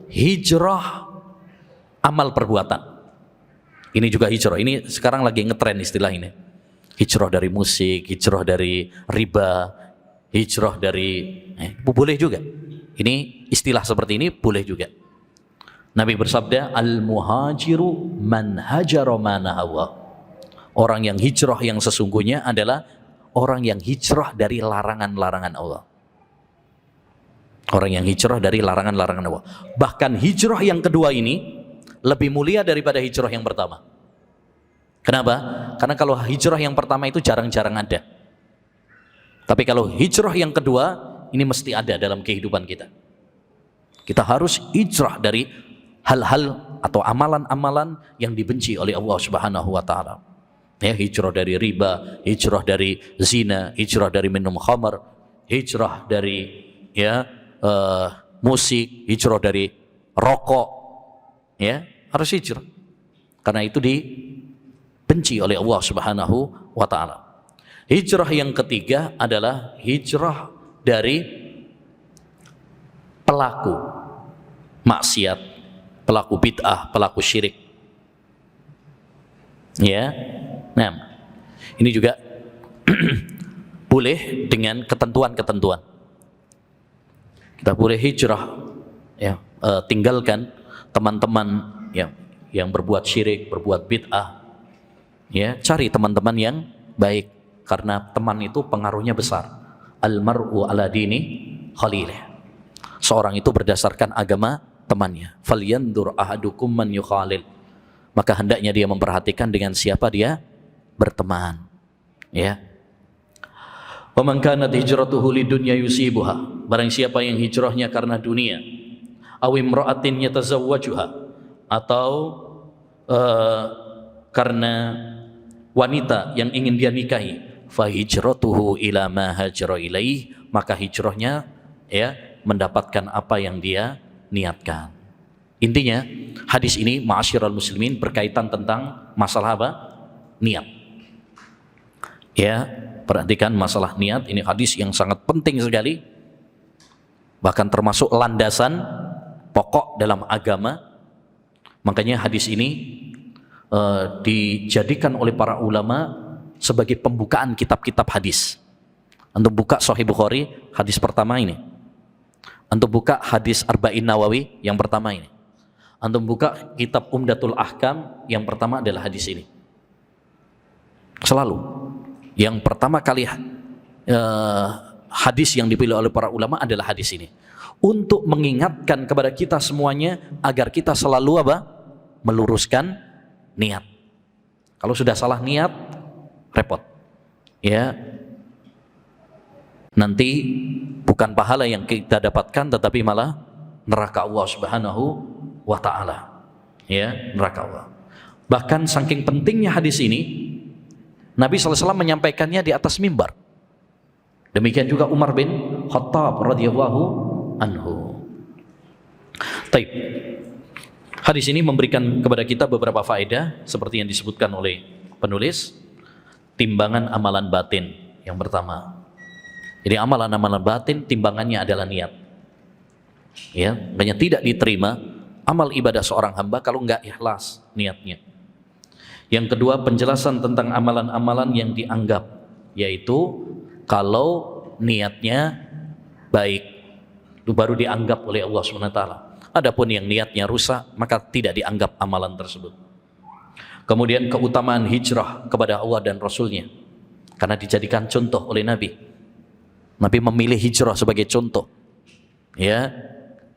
hijrah amal perbuatan. Ini juga hijrah. Ini sekarang lagi ngetren istilah ini. Hijrah dari musik, hijrah dari riba, hijrah dari boleh juga. Ini istilah seperti ini boleh juga. Nabi bersabda, al-muhajiru man hajara ma nahawa. Orang yang hijrah yang sesungguhnya adalah orang yang hijrah dari larangan-larangan Allah. Orang yang hijrah dari larangan-larangan Allah. Bahkan hijrah yang kedua ini lebih mulia daripada hijrah yang pertama. Kenapa? Karena kalau hijrah yang pertama itu jarang-jarang ada. Tapi kalau hijrah yang kedua, ini mesti ada dalam kehidupan kita. Kita harus hijrah dari hal-hal atau amalan-amalan yang dibenci oleh Allah Subhanahu wa taala. Ya, hijrah dari riba, hijrah dari zina, hijrah dari minum khamar, hijrah dari musik, hijrah dari rokok. Ya, harus hijrah. Karena itu dibenci oleh Allah Subhanahu wa taala. Hijrah yang ketiga adalah hijrah dari pelaku maksiat, pelaku bid'ah, pelaku syirik. Ya. Nah, ini juga boleh dengan ketentuan-ketentuan. Kita boleh hijrah, ya, tinggalkan teman-teman yang berbuat syirik, berbuat bid'ah. Ya, cari teman-teman yang baik karena teman itu pengaruhnya besar. Al-mar'u ala dini khalilih. Seorang itu berdasarkan agama temannya. Falyandur ahadukum man yukhalil. Maka hendaknya dia memperhatikan dengan siapa dia berteman. Ya. Wa man kanat hijratuhu lidunya yusibuha. Barang siapa yang hijrahnya karena dunia, aw imra'atin yatazawwajuha, atau karena wanita yang ingin dia nikahi, fa hijratuhu ila ma hajara ilaih, maka hijrahnya ya mendapatkan apa yang dia niatkan. Intinya hadis ini ma'asyiral muslimin berkaitan tentang masalah apa? Niat. Ya, perhatikan masalah niat, ini hadis yang sangat penting sekali. Bahkan termasuk landasan pokok dalam agama. Makanya hadis ini dijadikan oleh para ulama sebagai pembukaan kitab-kitab hadis. Antum buka Sahih Bukhari, hadis pertama ini. Antum buka hadis Arba'in Nawawi yang pertama ini. Antum buka kitab Umdatul Ahkam, yang pertama adalah hadis ini. Selalu yang pertama kali hadis yang dipilih oleh para ulama adalah hadis ini, untuk mengingatkan kepada kita semuanya agar kita selalu apa? Meluruskan niat. Kalau sudah salah niat, repot. Ya. Nanti bukan pahala yang kita dapatkan, tetapi malah neraka Allah Subhanahu wa taala. Ya, neraka Allah. Bahkan saking pentingnya hadis ini, Nabi SAW menyampaikannya di atas mimbar. Demikian juga Umar bin Khattab radhiyallahu anhu. Taib. Hadis ini memberikan kepada kita beberapa faedah seperti yang disebutkan oleh penulis. Timbangan amalan batin yang pertama. Jadi amalan-amalan batin timbangannya adalah niat. Ya, banyak tidak diterima amal ibadah seorang hamba kalau enggak ikhlas niatnya. Yang kedua, penjelasan tentang amalan-amalan yang dianggap, yaitu kalau niatnya baik itu baru dianggap oleh Allah SWT. Adapun yang niatnya rusak, maka tidak dianggap amalan tersebut. Kemudian keutamaan hijrah kepada Allah dan Rasulnya, karena dijadikan contoh oleh Nabi. Nabi memilih hijrah sebagai contoh, ya,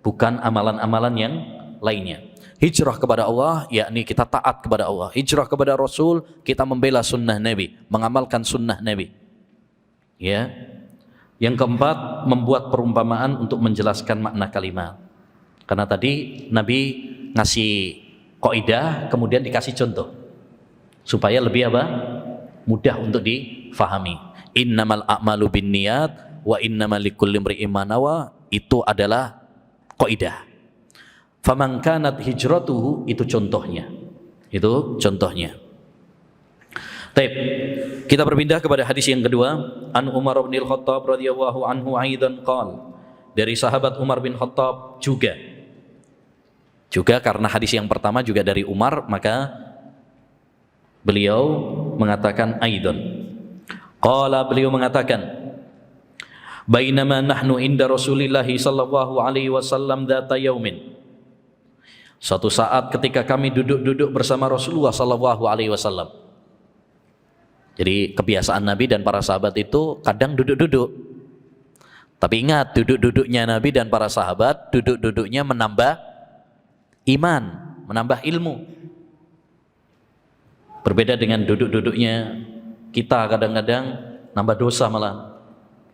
bukan amalan-amalan yang lainnya. Hijrah kepada Allah, yakni kita taat kepada Allah. Hijrah kepada Rasul, kita membela sunnah Nabi, mengamalkan sunnah Nabi. Ya. Yang keempat, membuat perumpamaan untuk menjelaskan makna kalimat. Karena tadi Nabi ngasih kaidah, kemudian dikasih contoh supaya lebih apa? mudah untuk difahami. Innamal a'malu binniyat wa innamal likulli imri'in ma nawa, itu adalah kaidah. Faman kanat hijratuhu, itu contohnya. Itu contohnya. Baik, kita berpindah kepada hadis yang kedua. An Umar bin Al-Khattab radhiyallahu anhu aidan qala, dari sahabat Umar bin Khattab juga karena hadis yang pertama juga dari Umar, maka beliau mengatakan aidan. Qala, beliau mengatakan, bainama nahnu inda Rasulillah sallallahu alaihi wasallam dzata yaumin, suatu saat ketika kami duduk-duduk bersama Rasulullah sallallahu alaihi wasallam. Jadi kebiasaan Nabi dan para sahabat itu kadang duduk-duduk. Tapi ingat, duduk-duduknya Nabi dan para sahabat, duduk-duduknya menambah iman, menambah ilmu. Berbeda dengan duduk-duduknya kita kadang-kadang nambah dosa malah.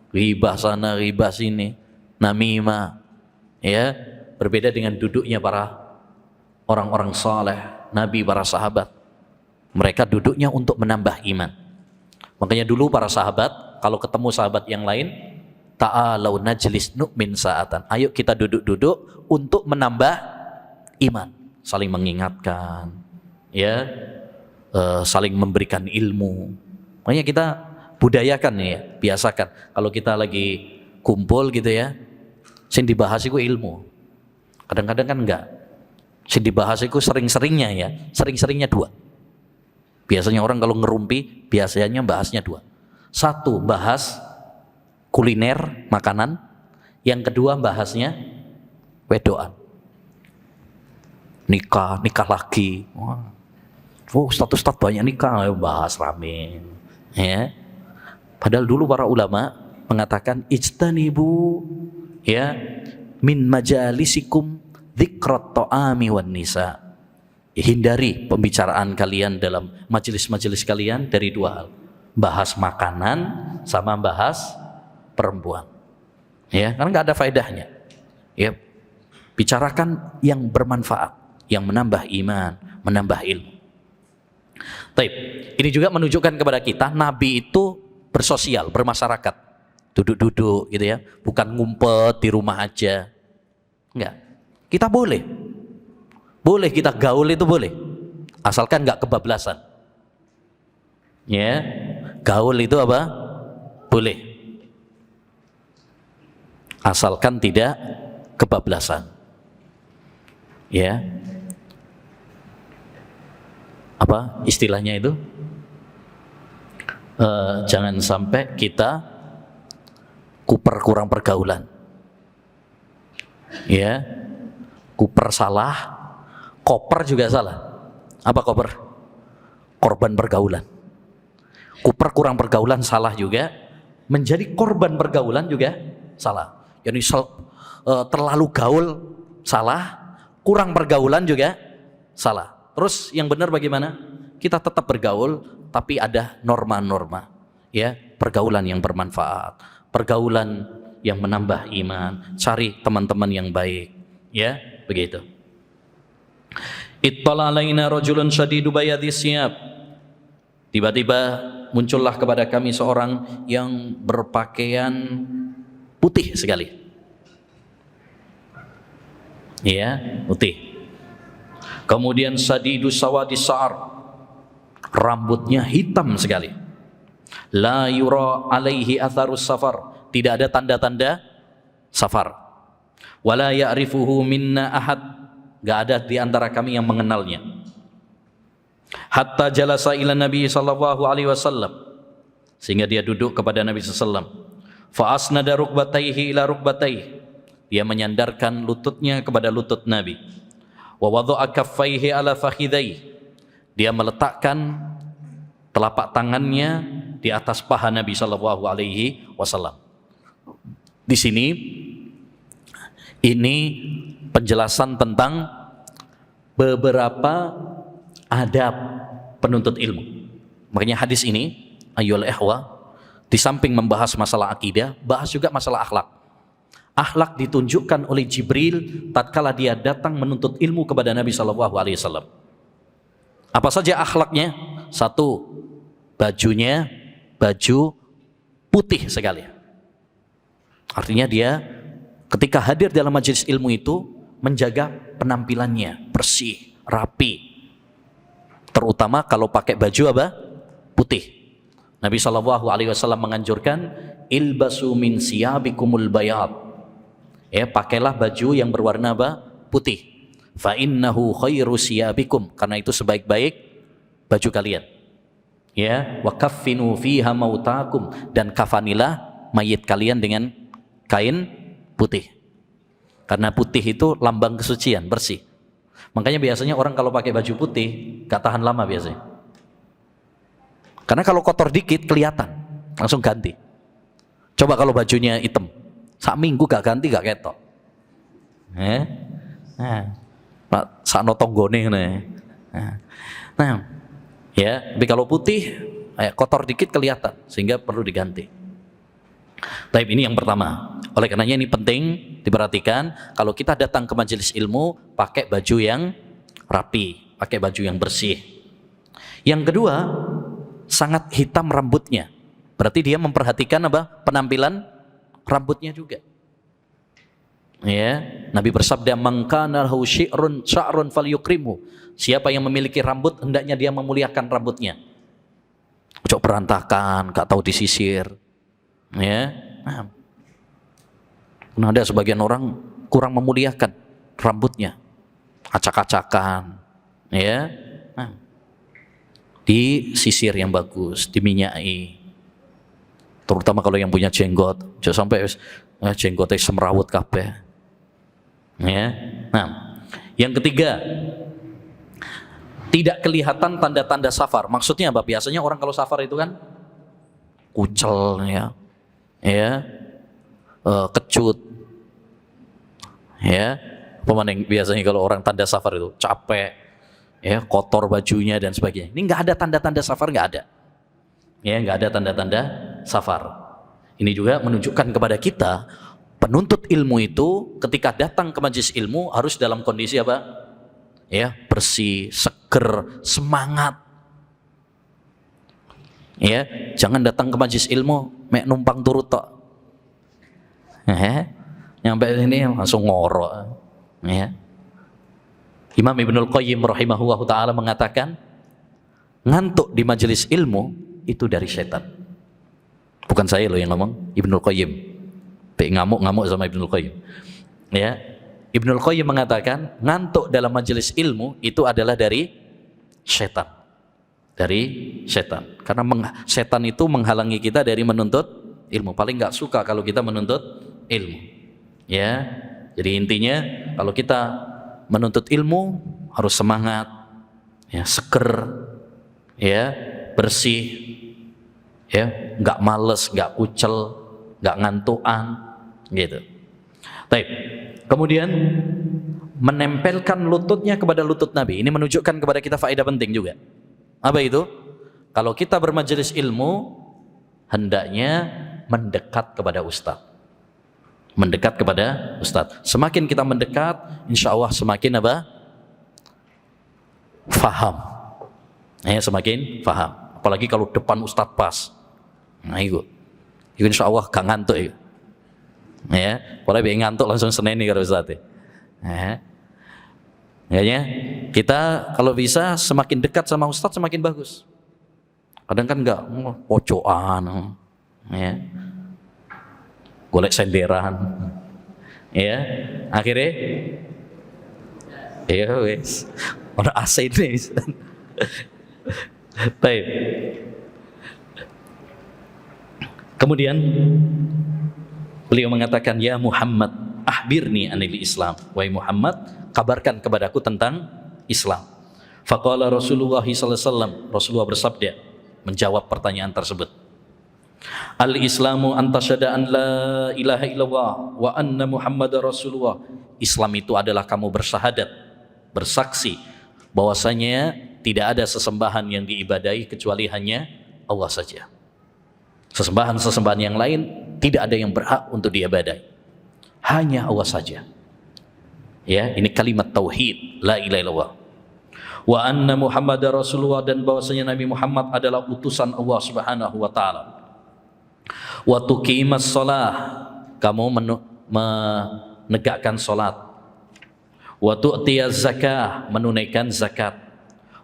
Ribah sana, ribah sini, namimah. Ya, berbeda dengan duduknya para orang-orang saleh, Nabi, para sahabat. Mereka duduknya untuk menambah iman. Makanya dulu para sahabat kalau ketemu sahabat yang lain, ta'alau najlis nu'min sa'atan, ayo kita duduk-duduk untuk menambah iman, saling mengingatkan, ya, saling memberikan ilmu. Makanya kita budayakan ya, biasakan kalau kita lagi kumpul gitu ya, sing dibahas itu ilmu. Kadang-kadang kan enggak, sing dibahas itu sering-seringnya ya, sering-seringnya dua. Biasanya orang kalau ngerumpi, biasanya bahasnya dua. Satu, bahas kuliner, makanan. Yang kedua, bahasnya wedoan. Nikah lagi. Oh, status banyak nikah, bahas rame. Ya. Padahal dulu para ulama mengatakan, ijtanibu ya min majalisikum dzikrat ta'ami wan nisa. Hindari pembicaraan kalian dalam majelis-majelis kalian dari dua hal, bahas makanan sama bahas perempuan, ya, karena nggak ada faedahnya. Ya, bicarakan yang bermanfaat, yang menambah iman, menambah ilmu. Taib. Ini juga menunjukkan kepada kita Nabi itu bersosial, bermasyarakat, duduk-duduk gitu ya, bukan ngumpet di rumah aja. Enggak, kita boleh kita gaul, itu boleh, asalkan nggak kebablasan. Ya, gaul itu apa? Boleh, asalkan tidak kebablasan. Ya, apa istilahnya itu? Jangan sampai kita kuper kurang pergaulan. Ya, kuper salah, koper juga salah. Apa koper? Korban pergaulan. Kuper kurang pergaulan salah juga. Menjadi korban pergaulan juga salah. Jadi terlalu gaul salah, kurang pergaulan juga salah. Terus yang benar bagaimana? Kita tetap bergaul, tapi ada norma-norma. Ya, pergaulan yang bermanfaat, pergaulan yang menambah iman. Cari teman-teman yang baik. Ya, begitu. Ittala alaina rajulun syadidu bayadis siyab. Tiba-tiba muncullah kepada kami seorang yang berpakaian putih sekali. Ya, putih. Kemudian sadidu sawadis sa'r, rambutnya hitam sekali. La yura alaihi atharus safar, tidak ada tanda-tanda safar. Wala ya'rifuhu minna ahad, gak ada di antara kami yang mengenalnya. Hatta jalasa ila Nabi sallallahu alaihi wasallam, sehingga dia duduk kepada Nabi sallallahu alaihi wasallam. Fa asnada rukbatayhi ila rukbatayhi, dia menyandarkan lututnya kepada lutut Nabi. Wa wada'a kaffaihi ala fakhidayhi, dia meletakkan telapak tangannya di atas paha Nabi sallallahu alaihi wasallam. Di sini ini penjelasan tentang beberapa adab penuntut ilmu. Makanya hadis ini, ayyuhal ikhwah, di samping membahas masalah akidah, bahas juga masalah akhlak. Akhlak ditunjukkan oleh Jibril tatkala dia datang menuntut ilmu kepada Nabi sallallahu alaihi wasallam. Apa saja akhlaknya? Satu, bajunya baju putih sekali. Artinya dia ketika hadir dalam majelis ilmu itu menjaga penampilannya bersih, rapi. Terutama kalau pakai baju apa? Putih. Nabi SAW menganjurkan ilbasu min siyabikumul bayad. Ya, pakailah baju yang berwarna apa? Putih. Fa innahu khairu siyabikum, karena itu sebaik-baik baju kalian. Ya, wa kaffinu fiha mautakum, dan kafanilah mayit kalian dengan kain putih. Karena putih itu lambang kesucian, bersih. Makanya biasanya orang kalau pakai baju putih gak tahan lama biasanya. Karena kalau kotor dikit kelihatan, langsung ganti. Coba kalau bajunya hitam, sak minggu gak ganti gak ketok. Sakno tonggone ngene. Nah, ya, tapi kalau putih kotor dikit kelihatan sehingga perlu diganti. Tapi ini yang pertama. Oleh karenanya ini penting diperhatikan, kalau kita datang ke majelis ilmu pakai baju yang rapi, pakai baju yang bersih. Yang kedua, sangat hitam rambutnya. Berarti dia memperhatikan apa? Penampilan rambutnya juga. Ya, Nabi bersabda, "Man kana lahu sya'run falyukrimhu." Siapa yang memiliki rambut hendaknya dia memuliakan rambutnya. Ojo berantakan, gak tahu disisir. Ya. Nah, ada sebagian orang kurang memuliakan rambutnya, acak-acakan, ya. Nah, disisir yang bagus, diminyai. Terutama kalau yang punya jenggot, jangan sampai jenggotnya semrawut kabeh. Ya. Nah, yang ketiga, tidak kelihatan tanda-tanda safar. Maksudnya apa? Biasanya orang kalau safar itu kan kucel, ya, kecut, ya. Pemaning biasanya kalau orang tanda safar itu capek, ya, kotor bajunya dan sebagainya. Ini nggak ada tanda-tanda safar, nggak ada. Ya, nggak ada tanda-tanda safar. Ini juga menunjukkan kepada kita penuntut ilmu itu ketika datang ke majelis ilmu harus dalam kondisi apa? Ya, bersih, seger, semangat. Ya, jangan datang ke majelis ilmu mek numpang turut tok. Nyampe sini langsung ngorok. Ya. Imam Ibnul Qayyim rahimahullah ta'ala mengatakan, ngantuk di majelis ilmu itu dari setan. Bukan saya loh yang ngomong, Ibnul Qayyim. Ngamuk-ngamuk sama Ibnul Qayyim. Ya. Ibnul Qayyim mengatakan, ngantuk dalam majelis ilmu itu adalah dari setan. Dari setan. Karena setan itu menghalangi kita dari menuntut ilmu. Paling nggak suka kalau kita menuntut ilmu. Ya. Jadi intinya kalau kita menuntut ilmu harus semangat, ya, seger, ya, bersih, ya, nggak males, nggak kucel, nggak ngantuan, gitu. Baik. Kemudian menempelkan lututnya kepada lutut Nabi. Ini menunjukkan kepada kita faedah penting juga. Apa itu? Kalau kita bermajelis ilmu, hendaknya mendekat kepada ustaz. Mendekat kepada ustaz. Semakin kita mendekat, insya Allah semakin apa? Faham. Ya, semakin faham. Apalagi kalau depan ustaz pas. Nah itu insya Allah gak ngantuk itu. Ya, apalagi biar ngantuk langsung seneni kalau ustaz. Ya. Kayaknya kita kalau bisa semakin dekat sama ustaz semakin bagus. Kadang kan enggak pojokan, ya, golek senderan, ya, akhirnya, ya wes, orang AC ini, baik. Kemudian beliau mengatakan, ya Muhammad, ahbirni anil Islam. Wahai Muhammad, kabarkan kepadaku tentang Islam. Faqala Rasulullah sallallahu alaihi wasallam, Rasulullah bersabda menjawab pertanyaan tersebut. Al-Islamu antasyhadu an la ilaha illallah wa anna Muhammadar Rasulullah. Islam itu adalah kamu bersyahadat, bersaksi bahwasanya tidak ada sesembahan yang diibadahi kecuali hanya Allah saja. Sesembahan-sesembahan yang lain tidak ada yang berhak untuk diibadahi. Hanya Allah saja. Ya, ini kalimat tauhid, la ilaha illallah. wa anna Muhammadar Rasulullah, dan bahwasanya Nabi Muhammad adalah utusan Allah Subhanahu wa taala. Wa tuqimas shalah, kamu menegakkan salat. Wa tu'tiyaz zakah, menunaikan zakat.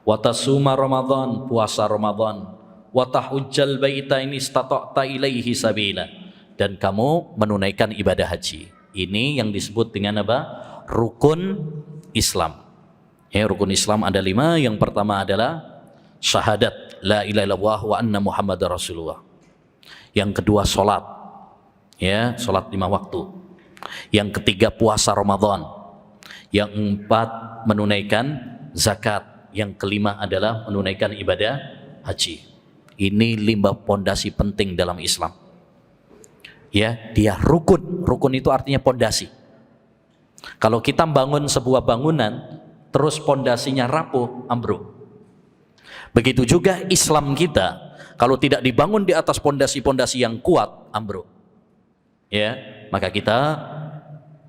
Wa tasuma Ramadan, puasa Ramadan. Wa tahujjal baita in istata'ta ilaihi sabila, dan kamu menunaikan ibadah haji. Ini yang disebut dengan apa? Rukun Islam. Ya, rukun Islam ada 5. Yang pertama adalah syahadat la ilaha illallah wa anna Muhammadar Rasulullah. Yang kedua salat. Ya, salat 5 waktu. Yang ketiga puasa Ramadan. Yang 4 menunaikan zakat. Yang kelima adalah menunaikan ibadah haji. Ini 5 pondasi penting dalam Islam. Ya, dia rukun. Rukun itu artinya pondasi. Kalau kita bangun sebuah bangunan terus pondasinya rapuh, ambruk. Begitu juga Islam kita, kalau tidak dibangun di atas pondasi-pondasi yang kuat, ambruk. Ya, maka kita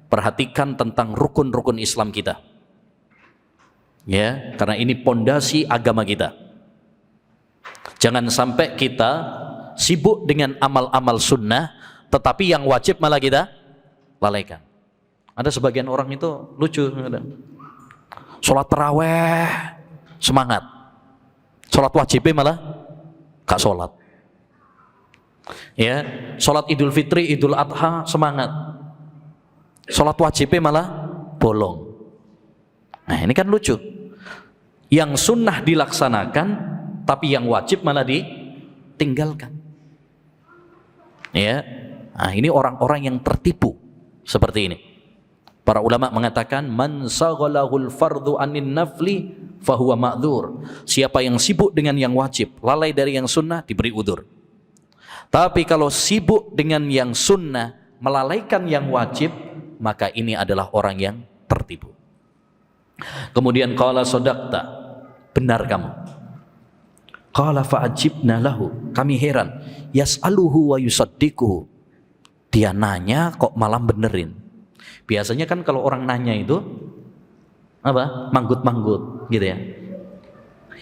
perhatikan tentang rukun-rukun Islam kita. Ya, karena ini pondasi agama kita. Jangan sampai kita sibuk dengan amal-amal sunnah, tetapi yang wajib malah kita lalaikan. Ada sebagian orang itu lucu, sholat taraweh semangat, sholat wajibnya malah gak sholat. Ya, sholat Idul Fitri, Idul Adha semangat, sholat wajibnya malah bolong. Nah, ini kan lucu. Yang sunnah dilaksanakan, tapi yang wajib malah ditinggalkan. Ya, nah ini orang-orang yang tertipu seperti ini. Para ulama mengatakan man saghalahul fardhu anin nafli fahuwa ma'dzur. Siapa yang sibuk dengan yang wajib, lalai dari yang sunnah, diberi udzur. Tapi kalau sibuk dengan yang sunnah, melalaikan yang wajib, maka ini adalah orang yang tertipu. Kemudian qala sadaqta, benar kamu. Qala fa'ajibna lahu, kami heran. Yas'aluhu wa yusaddiquhu, dia nanya kok malah benerin. Biasanya kan kalau orang nanya itu apa? Manggut-manggut gitu ya.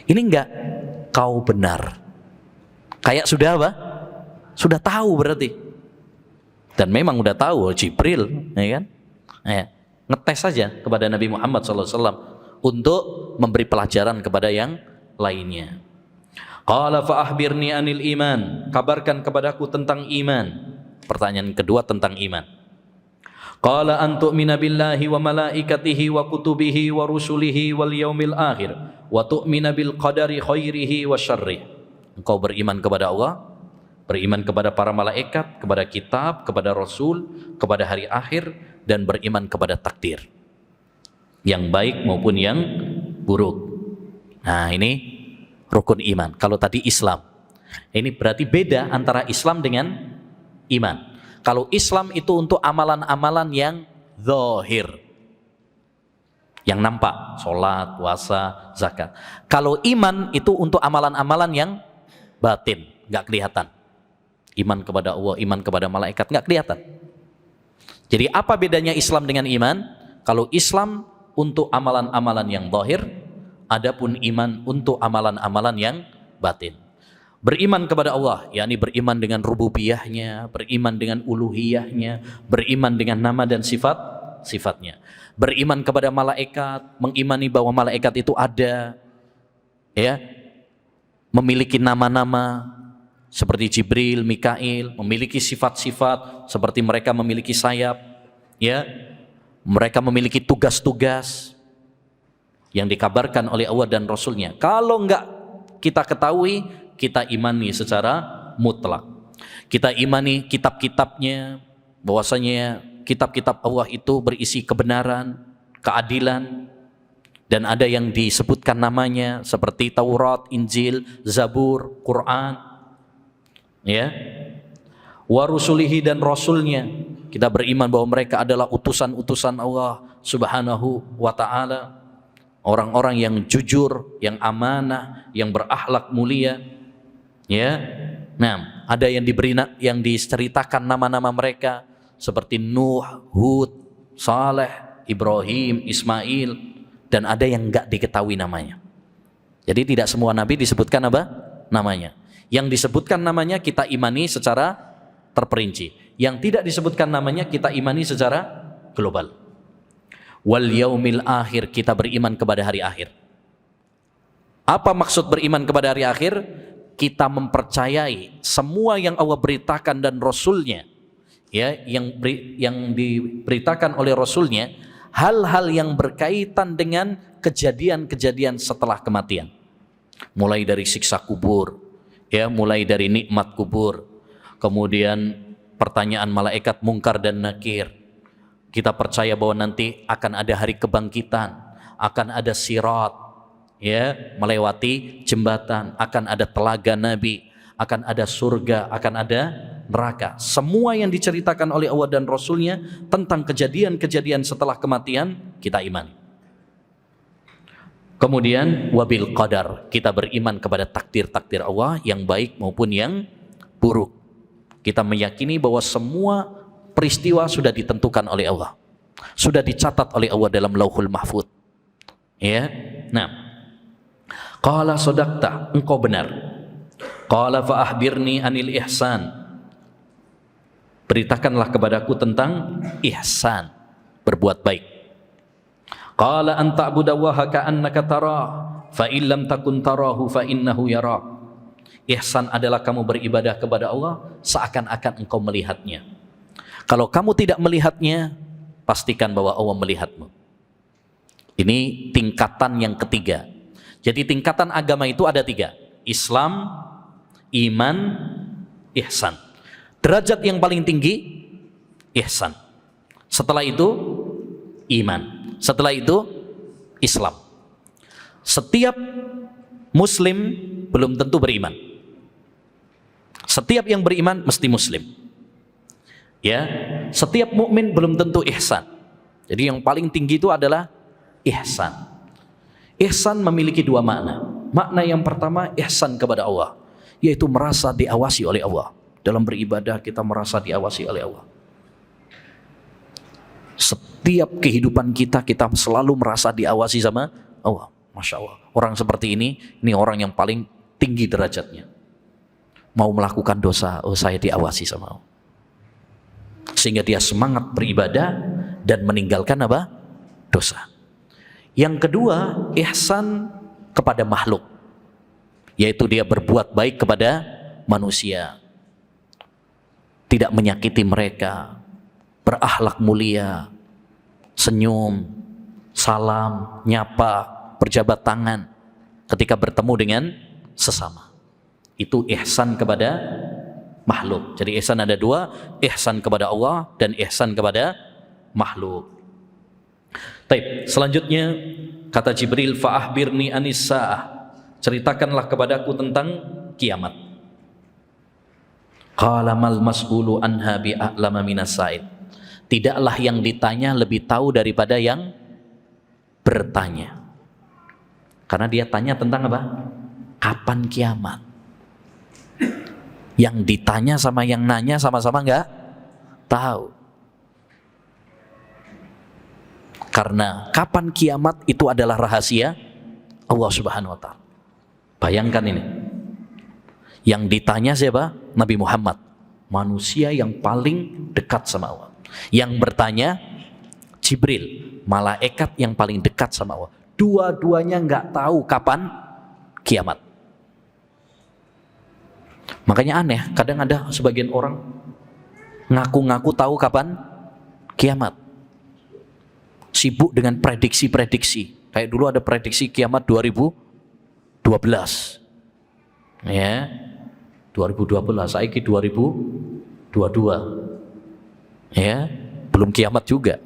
Ini enggak, kau benar. Kayak sudah apa? Sudah tahu berarti. Dan memang udah tahu Jibril, ya kan? Ya, ngetes saja kepada Nabi Muhammad SAW untuk memberi pelajaran kepada yang lainnya. Qala fa akhbirni anil iman, kabarkan kepadaku tentang iman. Pertanyaan kedua tentang iman. Qala an tu'mina billahi wa malaikatihi wa kutubihi wa rusulihi wal yaumil akhir wa tu'mina bil qadari khairihi wa syarrih. Engkau beriman kepada Allah, beriman kepada para malaikat, kepada kitab, kepada rasul, kepada hari akhir, dan beriman kepada takdir, yang baik maupun yang buruk. Nah, ini rukun iman. Kalau tadi Islam, ini berarti beda antara Islam dengan iman. Kalau Islam itu untuk amalan-amalan yang zahir, yang nampak, sholat, puasa, zakat. Kalau iman itu untuk amalan-amalan yang batin, nggak kelihatan. Iman kepada Allah, iman kepada malaikat, nggak kelihatan. Jadi apa bedanya Islam dengan iman? Kalau Islam untuk amalan-amalan yang zahir, adapun iman untuk amalan-amalan yang batin. Beriman kepada Allah, yakni beriman dengan rububiyahnya, beriman dengan uluhiyahnya, beriman dengan nama dan sifat-sifatnya. Beriman kepada malaikat, mengimani bahwa malaikat itu ada, ya, memiliki nama-nama seperti Jibril, Mikail, memiliki sifat-sifat seperti mereka memiliki sayap, ya, mereka memiliki tugas-tugas yang dikabarkan oleh Allah dan Rasulnya. Kalau enggak kita ketahui, kita imani secara mutlak. Kita imani kitab-kitabnya, bahwasanya kitab-kitab Allah itu berisi kebenaran, keadilan, dan ada yang disebutkan namanya seperti Taurat, Injil, Zabur, Quran, ya. Wa rusulihi, dan rasulnya, kita beriman bahwa mereka adalah utusan-utusan Allah Subhanahu wa ta'ala, orang-orang yang jujur, yang amanah, yang berakhlak mulia, ya. Nah, ada yang diceritakan nama-nama mereka seperti Nuh, Hud, Saleh, Ibrahim, Ismail, dan ada yang enggak diketahui namanya. Jadi tidak semua nabi disebutkan apa? Namanya. Yang disebutkan namanya kita imani secara terperinci. Yang tidak disebutkan namanya kita imani secara global. Wal yaumil akhir, kita beriman kepada hari akhir. Apa maksud beriman kepada hari akhir? Kita mempercayai semua yang Allah beritakan dan Rasulnya, ya, yang diberitakan oleh Rasulnya, hal-hal yang berkaitan dengan kejadian-kejadian setelah kematian. Mulai dari siksa kubur, ya, mulai dari nikmat kubur, kemudian pertanyaan malaikat mungkar dan nakir. Kita percaya bahwa nanti akan ada hari kebangkitan, akan ada sirat, ya, melewati jembatan, akan ada telaga Nabi, akan ada surga, akan ada neraka. Semua yang diceritakan oleh Allah dan Rasulnya tentang kejadian-kejadian setelah kematian, kita imani. Kemudian wabil qadar, kita beriman kepada takdir-takdir Allah yang baik maupun yang buruk. Kita meyakini bahwa semua peristiwa sudah ditentukan oleh Allah, sudah dicatat oleh Allah dalam Lauhul Mahfuz. Ya, nah, qala sadaqta, engkau benar. Qala fa ahbirni anil ihsan, beritakanlah kepadaku tentang ihsan, berbuat baik. Qala an ta'budallaha ka'annaka tarah fa illam takun tarahu fa innahu yarak. Ihsan adalah kamu beribadah kepada Allah seakan-akan engkau melihatnya. Kalau kamu tidak melihatnya, pastikan bahwa Allah melihatmu. Ini tingkatan yang ketiga. Jadi tingkatan agama itu ada 3. Islam, iman, ihsan. Derajat yang paling tinggi, ihsan. Setelah itu, iman. Setelah itu, Islam. Setiap Muslim belum tentu beriman. Setiap yang beriman mesti Muslim. Ya, setiap mukmin belum tentu ihsan. Jadi yang paling tinggi itu adalah ihsan. Ihsan memiliki 2 makna. Makna yang pertama, ihsan kepada Allah, yaitu merasa diawasi oleh Allah. Dalam beribadah kita merasa diawasi oleh Allah. Setiap kehidupan kita selalu merasa diawasi sama Allah. Masya Allah, orang seperti ini orang yang paling tinggi derajatnya. Mau melakukan dosa, oh saya diawasi sama Allah. Sehingga dia semangat beribadah dan meninggalkan apa? Dosa. Yang kedua, ihsan kepada makhluk, yaitu dia berbuat baik kepada manusia, tidak menyakiti mereka, berakhlak mulia, senyum, salam, nyapa, berjabat tangan ketika bertemu dengan sesama. Itu ihsan kepada makhluk. Jadi ihsan ada 2, ihsan kepada Allah dan ihsan kepada makhluk. Baik, selanjutnya kata Jibril, fa'ahbirni anis sa'ah, ceritakanlah kepadaku tentang kiamat. Qala mal mas'ulu anha bi'a'lama minas sa'id. Tidaklah yang ditanya lebih tahu daripada yang bertanya. Karena dia tanya tentang apa? Kapan kiamat? Yang ditanya sama yang nanya sama-sama enggak tahu. Karena kapan kiamat itu adalah rahasia Allah Subhanahu wa taala. Bayangkan ini. Yang ditanya siapa? Nabi Muhammad, manusia yang paling dekat sama Allah. Yang bertanya Jibril, malaikat yang paling dekat sama Allah. Dua-duanya enggak tahu kapan kiamat. Makanya aneh, kadang ada sebagian orang ngaku-ngaku tahu kapan kiamat. Sibuk dengan prediksi-prediksi. Kayak dulu ada prediksi kiamat 2012. Ya. 2012, saiki 2022. Ya, belum kiamat juga.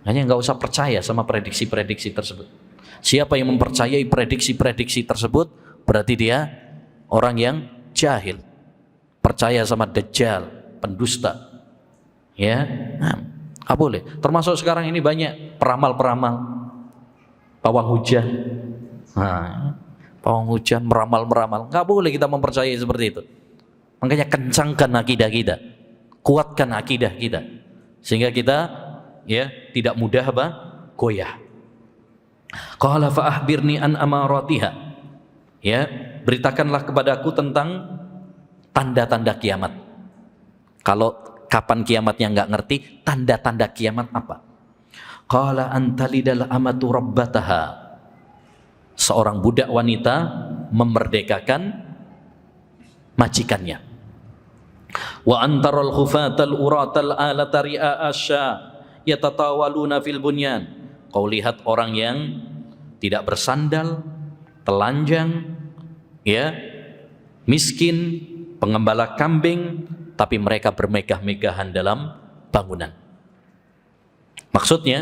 Hanya enggak usah percaya sama prediksi-prediksi tersebut. Siapa yang mempercayai prediksi-prediksi tersebut, berarti dia orang yang jahil, percaya sama dajjal, pendusta. Ya, nah, boleh. Termasuk sekarang ini banyak peramal-peramal, pawang hujan. Nah, pawang hujan meramal-meramal. Nggak boleh kita mempercayai seperti itu. Makanya kencangkan akidah kita, kuatkan akidah kita, sehingga kita ya tidak mudah goyah. Qala fa ahbirni an amaratiha, Ya, beritakanlah kepadaku tentang tanda-tanda kiamat. Kalau kapan kiamatnya nggak ngerti, tanda-tanda kiamat apa? Qala antalidal amatu rabbataha. Seorang budak wanita memerdekakan majikannya. Wa antaral khufatal uratal alata ri'a asya yatatawaluna fil bunyan. Kau lihat orang yang tidak bersandal, telanjang, ya, miskin, pengembala kambing, tapi mereka bermegah-megahan dalam bangunan. Maksudnya,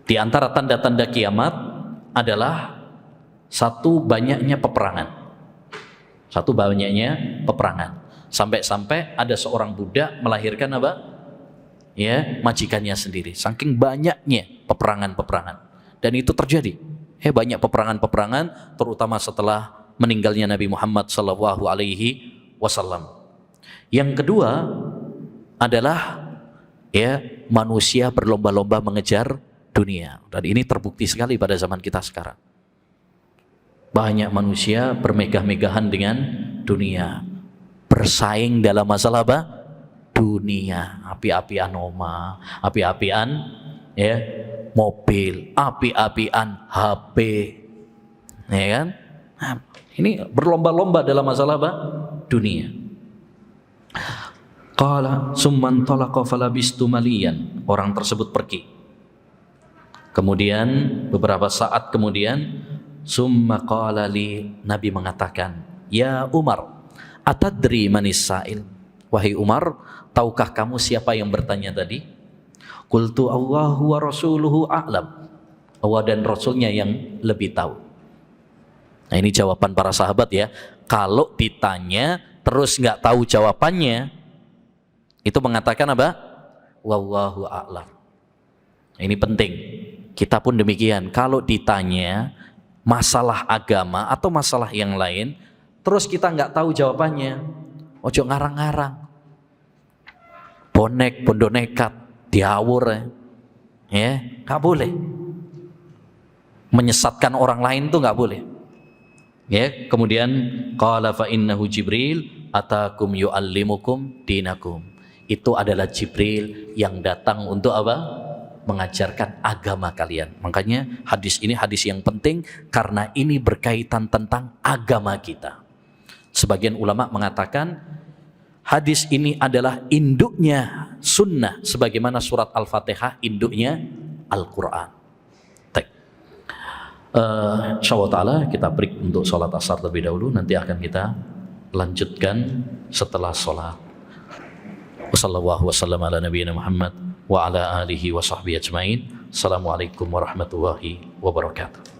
di antara tanda-tanda kiamat adalah satu banyaknya peperangan. Satu banyaknya peperangan. Sampai-sampai ada seorang budak melahirkan apa? Ya, majikannya sendiri. Saking banyaknya peperangan-peperangan. Dan itu terjadi. Banyak peperangan-peperangan, terutama setelah meninggalnya Nabi Muhammad SAW. Yang kedua adalah manusia berlomba-lomba mengejar dunia. Dan ini terbukti sekali pada zaman kita sekarang. Banyak manusia bermegah-megahan dengan dunia, bersaing dalam masalah apa? Dunia, api-apian rumah, api-apian mobil, api-apian HP, ya kan? Nah, ini berlomba-lomba dalam masalah apa? Dunia. Qala summan talaqa falabistu maliyan. Orang tersebut pergi. Kemudian beberapa saat kemudian summa qala li, Nabi mengatakan, "Ya Umar, atadri manis sa'il?" Wahai Umar, tahukah kamu siapa yang bertanya tadi? Qultu Allahu wa rasuluhu a'lam. Allah dan Rasulnya yang lebih tahu. Nah, ini jawaban para sahabat ya. Kalau ditanya terus nggak tahu jawabannya, itu mengatakan apa? Wallahu a'lam. Nah, ini penting. Kita pun demikian. Kalau ditanya masalah agama atau masalah yang lain, terus kita nggak tahu jawabannya, ojo ngarang-ngarang. Bonek, bondo nekat, diawur ya, nggak boleh. Menyesatkan orang lain tuh nggak boleh. Ya, kemudian qala fa innahu Jibril atakum yu'allimukum dinakum. Itu adalah Jibril yang datang untuk apa? Mengajarkan agama kalian. Makanya hadis ini hadis yang penting karena ini berkaitan tentang agama kita. Sebagian ulama mengatakan hadis ini adalah induknya sunnah, sebagaimana surat Al-Fatihah induknya Al-Quran. Insyaallah ta'ala kita break untuk sholat asar terlebih dahulu. Nanti akan kita lanjutkan setelah sholat. Wassallallahu wasallam ala nabiyina Muhammad wa ala alihi wa sahbihi ajmain. Assalamualaikum warahmatullahi wabarakatuh.